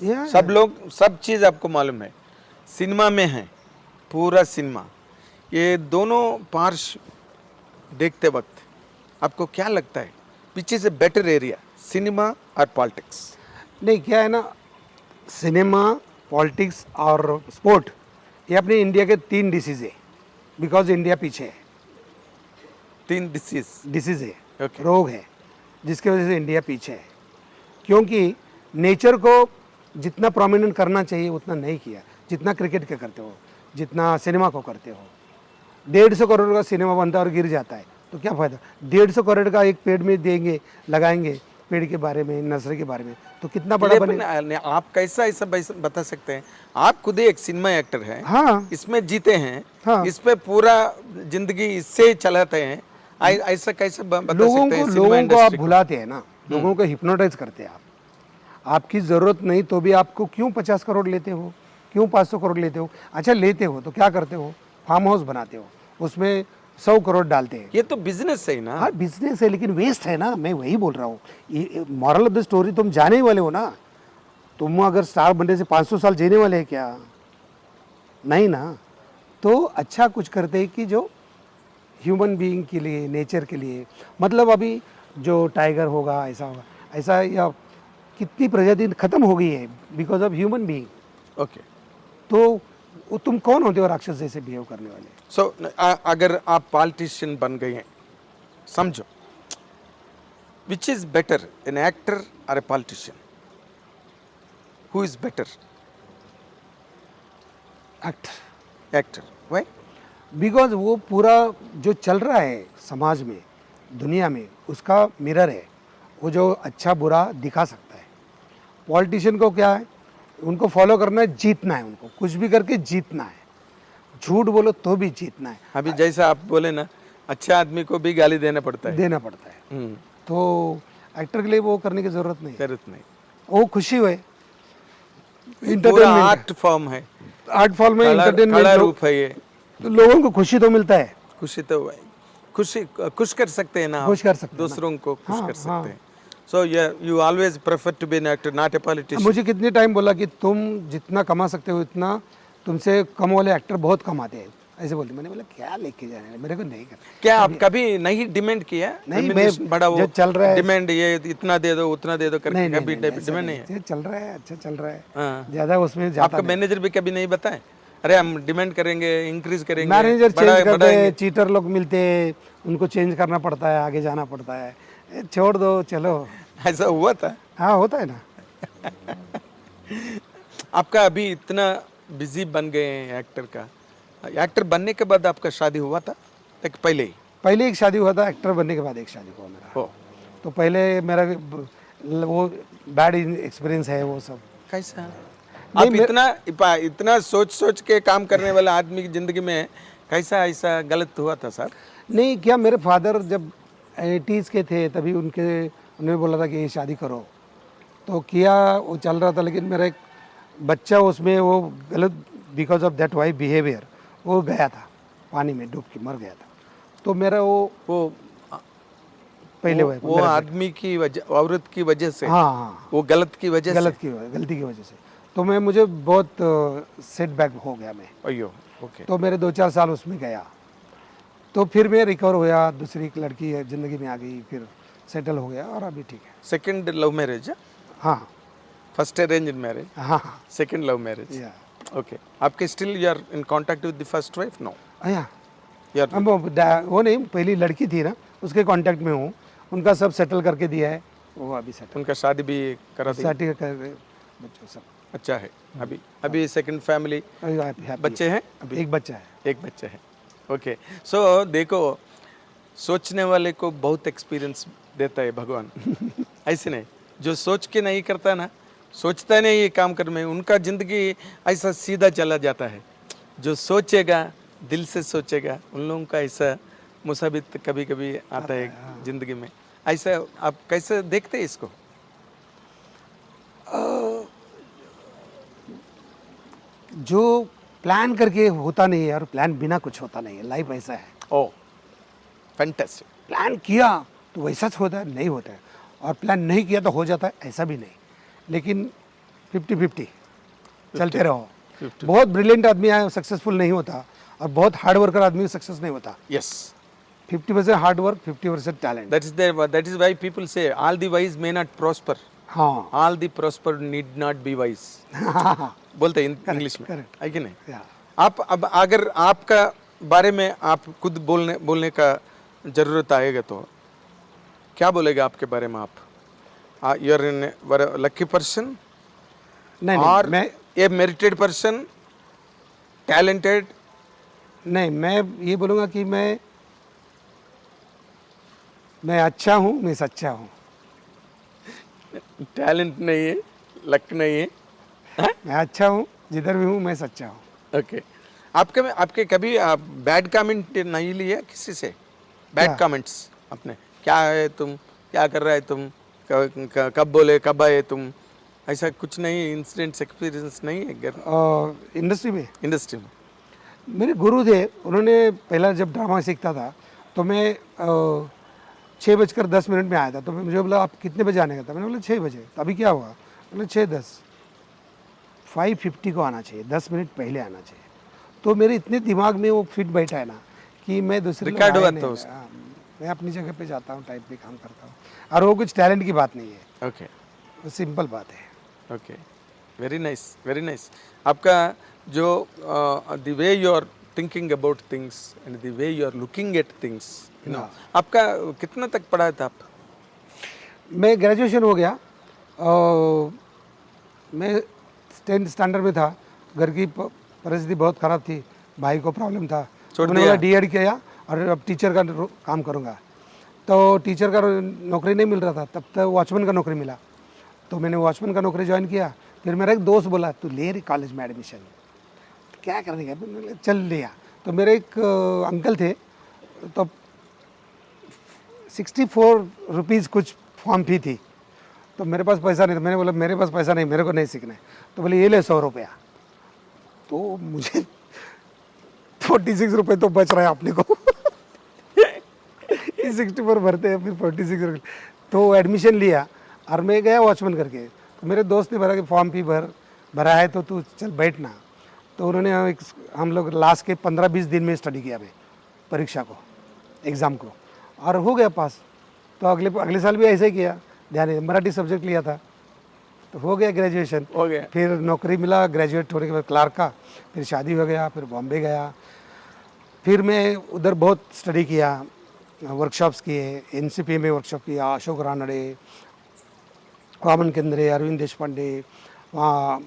सब चीज़ आपको मालूम है। सिनेमा में है, पूरा सिनेमा, ये दोनों पार्श्व देखते वक्त आपको क्या लगता है which is a better area, cinema और पॉलिटिक्स? नहीं, क्या है ना, सिनेमा, पॉलिटिक्स और स्पोर्ट, ये अपने इंडिया के 3 डिसीज़ है, बिकॉज इंडिया पीछे है। 3 डिसीज है, Okay. रोग है, जिसकी वजह से इंडिया पीछे है, क्योंकि नेचर को जितना प्रोमिनेंट करना चाहिए उतना नहीं किया, जितना क्रिकेट के करते हो, जितना सिनेमा को करते हो। 150 करोड़ का सिनेमा बनता है और गिर जाता है, तो क्या फ़ायदा? 150 करोड़ का एक पेड़ में देंगे, लगाएंगे पेड़ के बारे में, नर्सरी के बारे में, तो कितना बड़ा बनेगा। आप कैसा ऐसा बता सकते हैं? आप खुद ही एक सिनेमा एक्टर हैं, हाँ, इसमें जीते हैं, हाँ। इस पे पूरा जिंदगी इससे चलाते हैं, ऐसा कैसे बता लोगों सकते हैं? को सिनेमा लोगों को आप इंडस्ट्री भुलाते हैं ना, लोगों को हिप्नोटाइज करते हैं आप। आपकी ज़रूरत नहीं तो भी आपको क्यों 50 करोड़ लेते हो, क्यों 500 करोड़ लेते हो? अच्छा लेते हो तो क्या करते हो? फार्म हाउस बनाते हो, उसमें 100 करोड़ डालते हैं। ये तो बिजनेस है ना। हाँ बिजनेस है, लेकिन वेस्ट है ना, मैं वही बोल रहा हूँ। ये मॉरल ऑफ द स्टोरी, तुम जाने ही वाले हो ना। तुम अगर स्टार बनने से 500 साल जीने वाले हैं क्या? नहीं ना। तो अच्छा कुछ करते हैं कि जो ह्यूमन बीइंग के लिए, नेचर के लिए, मतलब अभी जो टाइगर होगा ऐसा होगा ऐसा, या कितनी प्रजाति खत्म हो गई है because of human being. Okay, तो वो तुम कौन होते हो राक्षस जैसे बिहेव करने वाले? सो अगर आप पॉलिटिशियन बन गए हैं, समझो which is better, an actor और a politician? Who is better? Actor. Actor. Why? Because वो पूरा जो चल रहा है समाज में, दुनिया में, उसका मिरर है। वो जो अच्छा बुरा दिखा सकता है। पॉलिटिशियन को क्या है, उनको फॉलो करना है, जीतना है, उनको कुछ भी करके जीतना है, झूठ बोलो तो भी जीतना है। अभी जैसा आप बोले ना, अच्छा आदमी को भी गाली देना पड़ता है। देना पड़ता है। तो एक्टर के लिए वो करने की जरूरत नहीं। जरूरत नहीं, वो खुशी हुए, पूरा इंटरटेनमेंट, आर्ट फॉर्म है, आर्ट फॉर्म में कला इंटरटेनमेंट रूप है ये। तो लोगों को खुशी तो मिलता है। खुशी तो खुशी खुश कर सकते हैं ना, खुश कर सकते हैं ना। दूसरों को खुश हाँ, कर सकते हाँ। हैं। So you always prefer to be an actor, not a politician. मुझे कितने टाइम बोला कि तुम जितना कमा सकते हो इतना तुमसे कम वाले एक्टर बहुत कमाते हैं, ऐसे बोलते। मैंने बोला क्या लेके जाने, मेरे को नहीं करना। क्या आप कभी नहीं डिमांड किया? नहीं, Remuneration मैं बड़ा वो जो चल रहा है, डिमांड, ये इतना दे दो उतना दे दो करके कभी डिमांड नहीं है? ये चल रहा है, अच्छा चल रहा है, हाँ। ज्यादा उसमें जाता आपका मैनेजर भी कभी नहीं बताए, अरे हम डिमांड करेंगे, इंक्रीज करेंगे? मैनेजर बड़ा- चेंज करते बढ़ाएंगे। हैं, चीटर लोग मिलते हैं, उनको चेंज करना पड़ता है, आगे जाना पड़ता है। छोड़ दो, चलो। ऐसा हुआ था? हाँ होता है ना। आपका अभी इतना बिजी बन गए हैं एक्टर का, एक्टर बनने के बाद आपका शादी हुआ था एक पहले ही? पहले एक शादी हुआ था, एक्टर बनने के बाद एक शादी हुआ मेरा। हो, तो पहले मेरा वो बैड एक्सपीरियंस है वो सब। कैसा? आप इतना सोच सोच के काम करने वाला आदमी की जिंदगी में कैसा ऐसा गलत हुआ था सर? नहीं, क्या मेरे फादर जब 80s के थे तभी उन्होंने बोला था कि ये शादी करो, तो किया, वो चल रहा था। लेकिन मेरा एक बच्चा उसमें वो गलत, because of that wife behaviour, वो गया था पानी में, डूब के मर गया था। तो मेरा वो पहले वो आदमी की वजह, औरत की वजह से, हाँ हाँ, वो गलती की वजह से, तो मुझे बहुत सेटबैक हो गया मैं। अयो, ओके। तो मेरे 2-4 साल उसमें गया, तो फिर मैं रिकवर हुआ, दूसरी एक लड़की ज़िंदगी में आ गई, फिर सेटल हो गया और अभी ठीक है। Second love marriage? हाँ। फर्स्ट अरेंज्ड मैरिज, हाँ, second love marriage. Yeah okay. आपके still you are in contact with the first wife? No, या यू आर वो नहीं, पहली लड़की थी ना, उसके कांटेक्ट में हूँ, उनका सब सेटल करके दिया है, वो अभी सेटल, उनका शादी भी करा दी? सेटल कर बच्चों सब अच्छा है। अभी सेकंड फैमिली, बच्चे हैं? अभी एक बच्चा है। एक बच्चा है, ओके। सो देखो, सोचने वाले को बहुत एक्सपीरियंस देता है भगवान। ऐसे नहीं, जो सोच के नहीं करता ना, सोचता नहीं ये काम करने में, उनका जिंदगी ऐसा सीधा चला जाता है। जो सोचेगा, दिल से सोचेगा, उन लोगों का ऐसा मुसीबत कभी कभी आता है जिंदगी में। ऐसा आप कैसे देखते हैं इसको? जो प्लान करके होता नहीं है और प्लान बिना कुछ होता नहीं है, लाइफ ऐसा है। ओ, फैंटास्टिक। प्लान किया तो वैसा होता है, नहीं होता है, और प्लान नहीं किया तो हो जाता है, ऐसा भी नहीं। लेकिन 50-50 चलते रहो। बहुत ब्रिलियंट आदमी है, सक्सेसफुल नहीं होता, और बहुत हार्ड वर्कर आदमी सक्सेस नहीं होता. Yes. 50% hard work, 50% talent. That is why people say all the wise may not prosper. हाँ. All the prosper need not be wise. बोलते हैं इंग्लिश में. correct. है कि नहीं? Yeah. आप अब अगर आपका बारे में आप खुद बोलने का जरूरत आएगा तो क्या बोलेगा आपके बारे में आप? यू आर लकी पर्सन नहीं और मैं ए मेरिटेड पर्सन, टैलेंटेड. नहीं, मैं ये बोलूँगा कि मैं अच्छा हूँ, मैं सच्चा हूँ. टैलेंट नहीं है, लक नहीं है. मैं अच्छा हूँ, जिधर भी हूँ मैं सच्चा हूँ. ओके. आपके कभी बैड कमेंट नहीं लिए किसी से? बैड क्या? कमेंट्स आपने, क्या है तुम, क्या कर रहा है तुम, कब बोले, कब आए तुम, ऐसा कुछ नहीं, इंसिडेंट्स एक्सपीरियंस नहीं है इंडस्ट्री में इंडस्ट्री में? मेरे गुरु थे, उन्होंने पहला जब ड्रामा सीखता था तो मैं 6:10 में आया था. तो मुझे बोला आप कितने बजे आने का था? मैंने बोला 6 बजे. तो अभी क्या हुआ? बोले 6:10. 5:50 को आना चाहिए, 10 मिनट पहले आना चाहिए. तो मेरे इतने दिमाग में वो फिट बैठा है ना कि मैं दूसरे रिकॉर्ड लोग आए हुआ नहीं. था उसका? हाँ, मैं अपनी जगह पे जाता हूँ, टाइप पे काम करता हूँ. और वो कुछ टैलेंट की बात नहीं है, ओके. वो सिंपल बात है. Okay. Very nice, very nice. आपका जो the way you are thinking about things and the way you are looking at things, you know. आपका कितना तक पढ़ा था आप? मैं ग्रेजुएशन हो गया. मैं 10th स्टैंडर्ड में था. घर की परिस्थिति बहुत ख़राब थी, भाई को प्रॉब्लम था. मैंने बोला डीएड किया और अब टीचर का काम करूँगा. तो टीचर का नौकरी नहीं मिल रहा था, तब तक वॉचमैन का नौकरी मिला. तो मैंने वॉचमैन का नौकरी ज्वाइन किया. फिर मेरा एक दोस्त बोला तू ले रही कॉलेज में एडमिशन, क्या करने का? मैंने बोला, चल लिया. तो मेरे एक अंकल थे, तो 64 रुपीज़ कुछ फॉर्म फी थी. तो मेरे पास पैसा नहीं था. मैंने बोला मेरे पास पैसा नहीं, मेरे को नहीं सीखना है. तो बोले ये ले 100 रुपया. तो मुझे 46 रुपये तो बच रहा है अपने को. 64 भरते हैं, फिर 46 रुपये. तो एडमिशन लिया और मैं गया वॉचमैन करके. तो मेरे दोस्त ने भरा कि फॉर्म फी भरा है तो तू चल बैठना. तो उन्होंने हम लोग लास्ट के 15-20 दिन में स्टडी किया, मैं परीक्षा को, एग्ज़ाम को, और हो गया पास. तो अगले साल भी ऐसे ही किया. ध्यान मराठी सब्जेक्ट लिया था, तो हो गया ग्रेजुएशन. हो गया. फिर नौकरी मिला ग्रेजुएट होने के बाद क्लार्क का. फिर शादी हो गया, फिर बॉम्बे गया. फिर मैं उधर बहुत स्टडी किया, वर्कशॉप्स किए, एनसीपी में वर्कशॉप किया, अशोक रानडे, वामन केंद्रे, अरविंद देशपांडे, वहाँ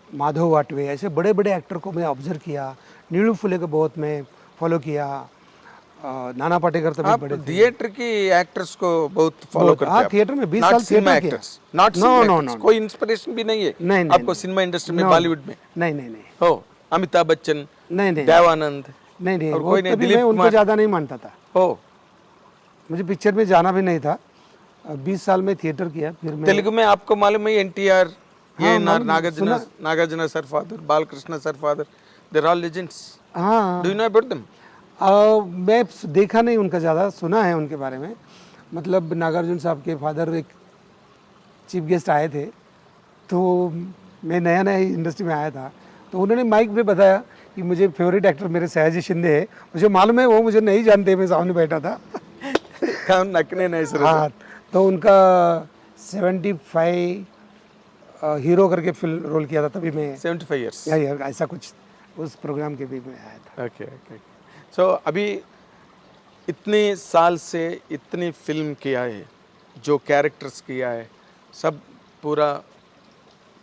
माधव वाटवे, ऐसे बड़े बड़े एक्टर को मैं ऑब्जर्व किया. नीलू फुले को बहुत मैं फॉलो किया. नाना पाटेकर तो भी आप बड़े थे. थिएटर की एक्टर्स को बहुत फॉलो करते हैं? हाँ, थिएटर में 20 साल थिएटर किया. नॉट नो नो नो, कोई इंस्पिरेशन भी नहीं है नहीं, आपको सिनेमा इंडस्ट्री में, No. बॉलीवुड में? नहीं नहीं नहीं हो अमिताभ बच्चन, नहीं नहीं देवानंद, नहीं नहीं और वो कोई नहीं, कभी दिलीप मैं उनको कुमार? ज़्यादा नहीं मानता था. हो मुझे पिक्चर में जाना भी नहीं था. 20 साल में थिएटर किया. फिर मैं तेलुगु में आपको मालूम है एनटीआर, हाँ, Nagarjuna sir father, Balakrishna sir father, they are all legends. हाँ, do you know about them? मैं देखा नहीं उनका, ज़्यादा सुना है उनके बारे में. मतलब नागार्जुन साहब के फादर एक चीफ गेस्ट आए थे, तो मैं नया नया इंडस्ट्री में आया था. तो उन्होंने माइक पे बताया कि मुझे फेवरेट एक्टर मेरे सयाजी शिंदे है. मुझे मालूम है वो मुझे नहीं जानते, मैं सामने बैठा था. नकने नहीं सर. हाँ, तो उनका 75 हीरो करके फिल्म रोल किया था, तभी मैं 75 years. या ऐसा कुछ उस प्रोग्राम के भी मैं आया था. Okay okay. सो अभी इतने साल से इतनी फिल्म किया है, जो कैरेक्टर्स किया है, सब पूरा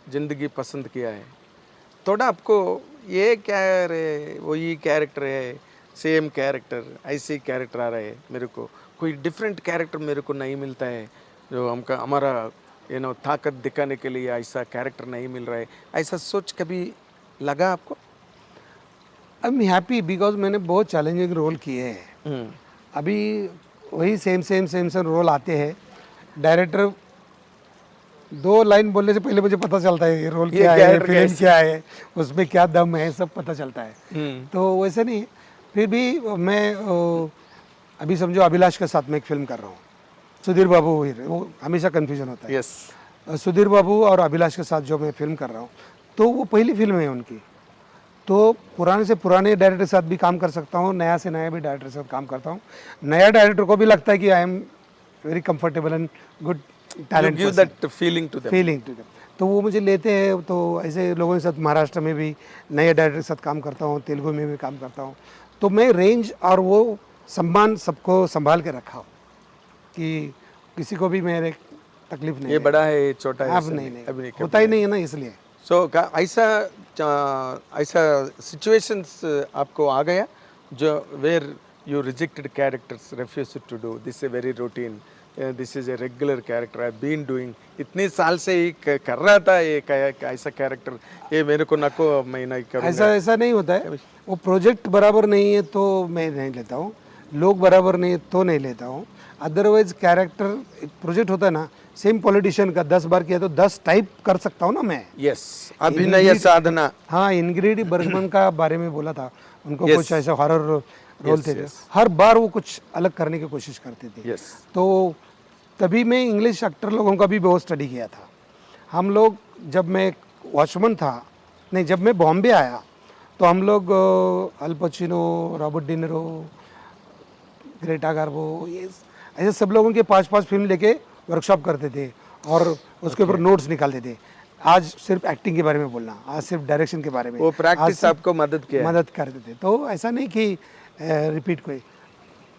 जिंदगी पसंद किया है. थोड़ा आपको ये क्या है, वो ये कैरेक्टर है, सेम कैरेक्टर, ऐसे कैरेक्टर आ रहा है, मेरे को कोई डिफरेंट कैरेक्टर मेरे को नहीं मिलता है, जो हमारा ताकत दिखाने के लिए ऐसा कैरेक्टर नहीं मिल रहा है, ऐसा सोच कभी लगा आपको? आई एम हैप्पी बिकॉज मैंने बहुत चैलेंजिंग रोल किए हैं. अभी वही सेम रोल आते हैं. डायरेक्टर 2 लाइन बोलने से पहले मुझे पता चलता है ये रोल क्या है, फिल्म क्या है, उसमें क्या दम है, सब पता चलता है. तो वैसे नहीं. फिर भी मैं अभी समझो अभिलाष के साथ में एक फिल्म कर रहा हूँ. सुधीर बाबू, वो हमेशा कन्फ्यूजन होता है. यस. सुधीर बाबू और अभिलाष के साथ जो मैं फिल्म कर रहा हूँ, तो वो पहली फिल्म है उनकी. तो पुराने से पुराने डायरेक्टर के साथ भी काम कर सकता हूँ, नया से नया भी डायरेक्टर के साथ काम करता हूँ। नया डायरेक्टर को भी लगता है कि I am very comfortable and good talent give that feeling to them. Feeling to them, तो वो मुझे लेते हैं। तो ऐसे लोगों के साथ महाराष्ट्र में भी नए डायरेक्टर के साथ काम करता हूँ, तेलुगु में भी काम करता हूँ। तो मैं रेंज और वो सम्मान सबको संभाल के रखा हूँ कि किसी को भी मेरे तकलीफ नहीं ये बड़ा है, ये छोटा है, अब ऐसा नहीं नहीं अभी होता ही नहीं है ना, इसलिए। सो ऐसा ऐसा सिचुएशंस आपको आ गया जो where you rejected characters, refuse to do this, a very routine, this is a regular character I been doing, इतने साल से ही कर रहा था ये ऐसा कैरेक्टर, ये मेरे को नको, मैं नहीं करूँगा। ऐसा नहीं होता है। वो प्रोजेक्ट बराबर नहीं है तो मैं नहीं लेता हूँ, लोग बराबर नहीं है तो नहीं लेता हूँ। अदरवाइज कैरेक्टर प्रोजेक्ट होता है ना, सेम पॉलिटिशियन का 10 बार किया तो 10 टाइप कर सकता हूँ ना मैं। यस, अभिनय साधना। हाँ, इंग्रिड बर्गमन का बारे में बोला था, उनको Yes. कुछ ऐसे हॉरर रोल थे, yes. हर बार वो कुछ अलग करने की कोशिश करते थे। यस, तो तभी मैं इंग्लिश एक्टर लोगों का भी बहुत स्टडी किया था। हम लोग, जब मैं वॉचमैन था, नहीं जब मैं बॉम्बे आया तो हम लोग अल पचिनो, रॉबर्ट डी निरो, ग्रेटा गार्बो, ये ऐसे सब लोगों के 5-5 फिल्म लेके वर्कशॉप करते थे और उसके ऊपर नोट्स निकालते थे। आज सिर्फ एक्टिंग के बारे में बोलना, आज सिर्फ डायरेक्शन के बारे में, वो प्रैक्टिस आपको मदद किया। मदद करते थे। तो ऐसा नहीं कि रिपीट कोई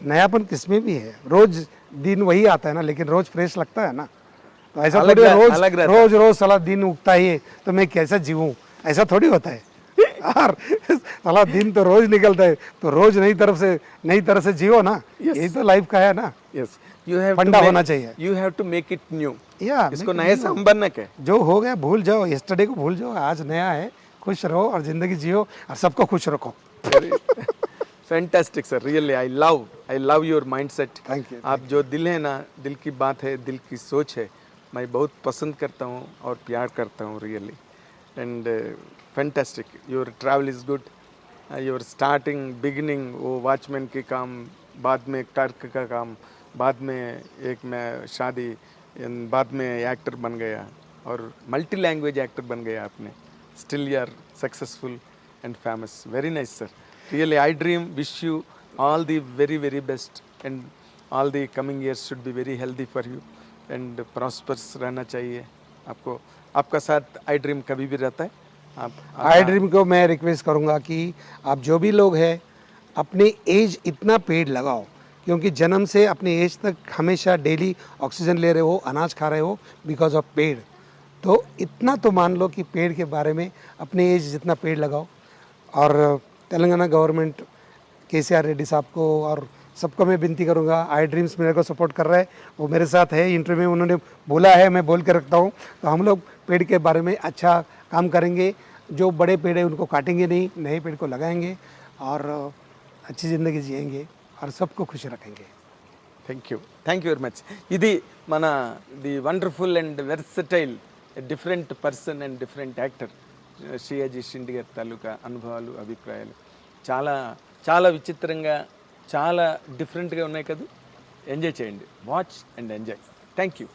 नयापन किसमें भी है, रोज दिन वही आता है ना, लेकिन रोज फ्रेश लगता है ना। तो ऐसा थोड़ी रोज साला दिन उगता ही है तो मैं कैसा जीऊँ, ऐसा थोड़ी होता है यार। साला दिन तो रोज निकलता है, तो रोज नई तरह से जियो ना। यही तो लाइफ का है ना। यस, यू हैव फंडा होना चाहिए। You have to make it new, या इसको नए से हम बनना के। जो हो गया भूल जाओ, यस्टरडे को भूल जाओ, आज नया है, खुश रहो और जिंदगी जियो और सबको खुश रखो। Fantastic sir, really I love your mindset. Thank you. आप जो दिल है ना, दिल की बात है, दिल की सोच है, मैं बहुत पसंद करता हूँ और प्यार करता हूँ really. And fantastic, your travel is good, your starting beginning, वो वॉचमैन के काम, बाद में क्लर्क का काम, बाद में एक मैं शादी, बाद में एक्टर बन गया और मल्टी लैंग्वेज एक्टर बन गया आपने। Still you are successful and famous. Very nice sir, really I dream, wish you all the very best and all the coming years should be very healthy for you and prosperous रहना चाहिए आपको। आपका साथ आई dream कभी भी रहता है। आप आई ड्रीम को मैं रिक्वेस्ट करूंगा कि आप जो भी लोग हैं अपने एज इतना पेड़ लगाओ, क्योंकि जन्म से अपने एज तक हमेशा डेली ऑक्सीजन ले रहे हो, अनाज खा रहे हो बिकॉज ऑफ पेड़। तो इतना तो मान लो कि पेड़ के बारे में अपने एज जितना पेड़ लगाओ। और तेलंगाना गवर्नमेंट, KCR रेड्डी साहब को और सबको मैं विनती करूंगा, आई ड्रीम्स मेरे को सपोर्ट कर रहा है, वो मेरे साथ है, इंटरव्यू में उन्होंने बोला है, मैं बोल के रखता हूँ। तो हम लोग पेड़ के बारे में अच्छा काम करेंगे, जो बड़े पेड़ है उनको काटेंगे नहीं, नए पेड़ को लगाएंगे और अच्छी ज़िंदगी जिएंगे और सबको खुश रखेंगे। Thank you very much. ఇది మన the wonderful and versatile different person and different actor శ్రీయాజీ షిండే గారి తాలూకా అనుభవాలు, అభిప్రాయాలు చాలా చాలా విచిత్రంగా, చాలా డిఫరెంట్గా ఉన్నాయి కదా. ఎంజాయ్ చేయండి, watch and enjoy. Thank you.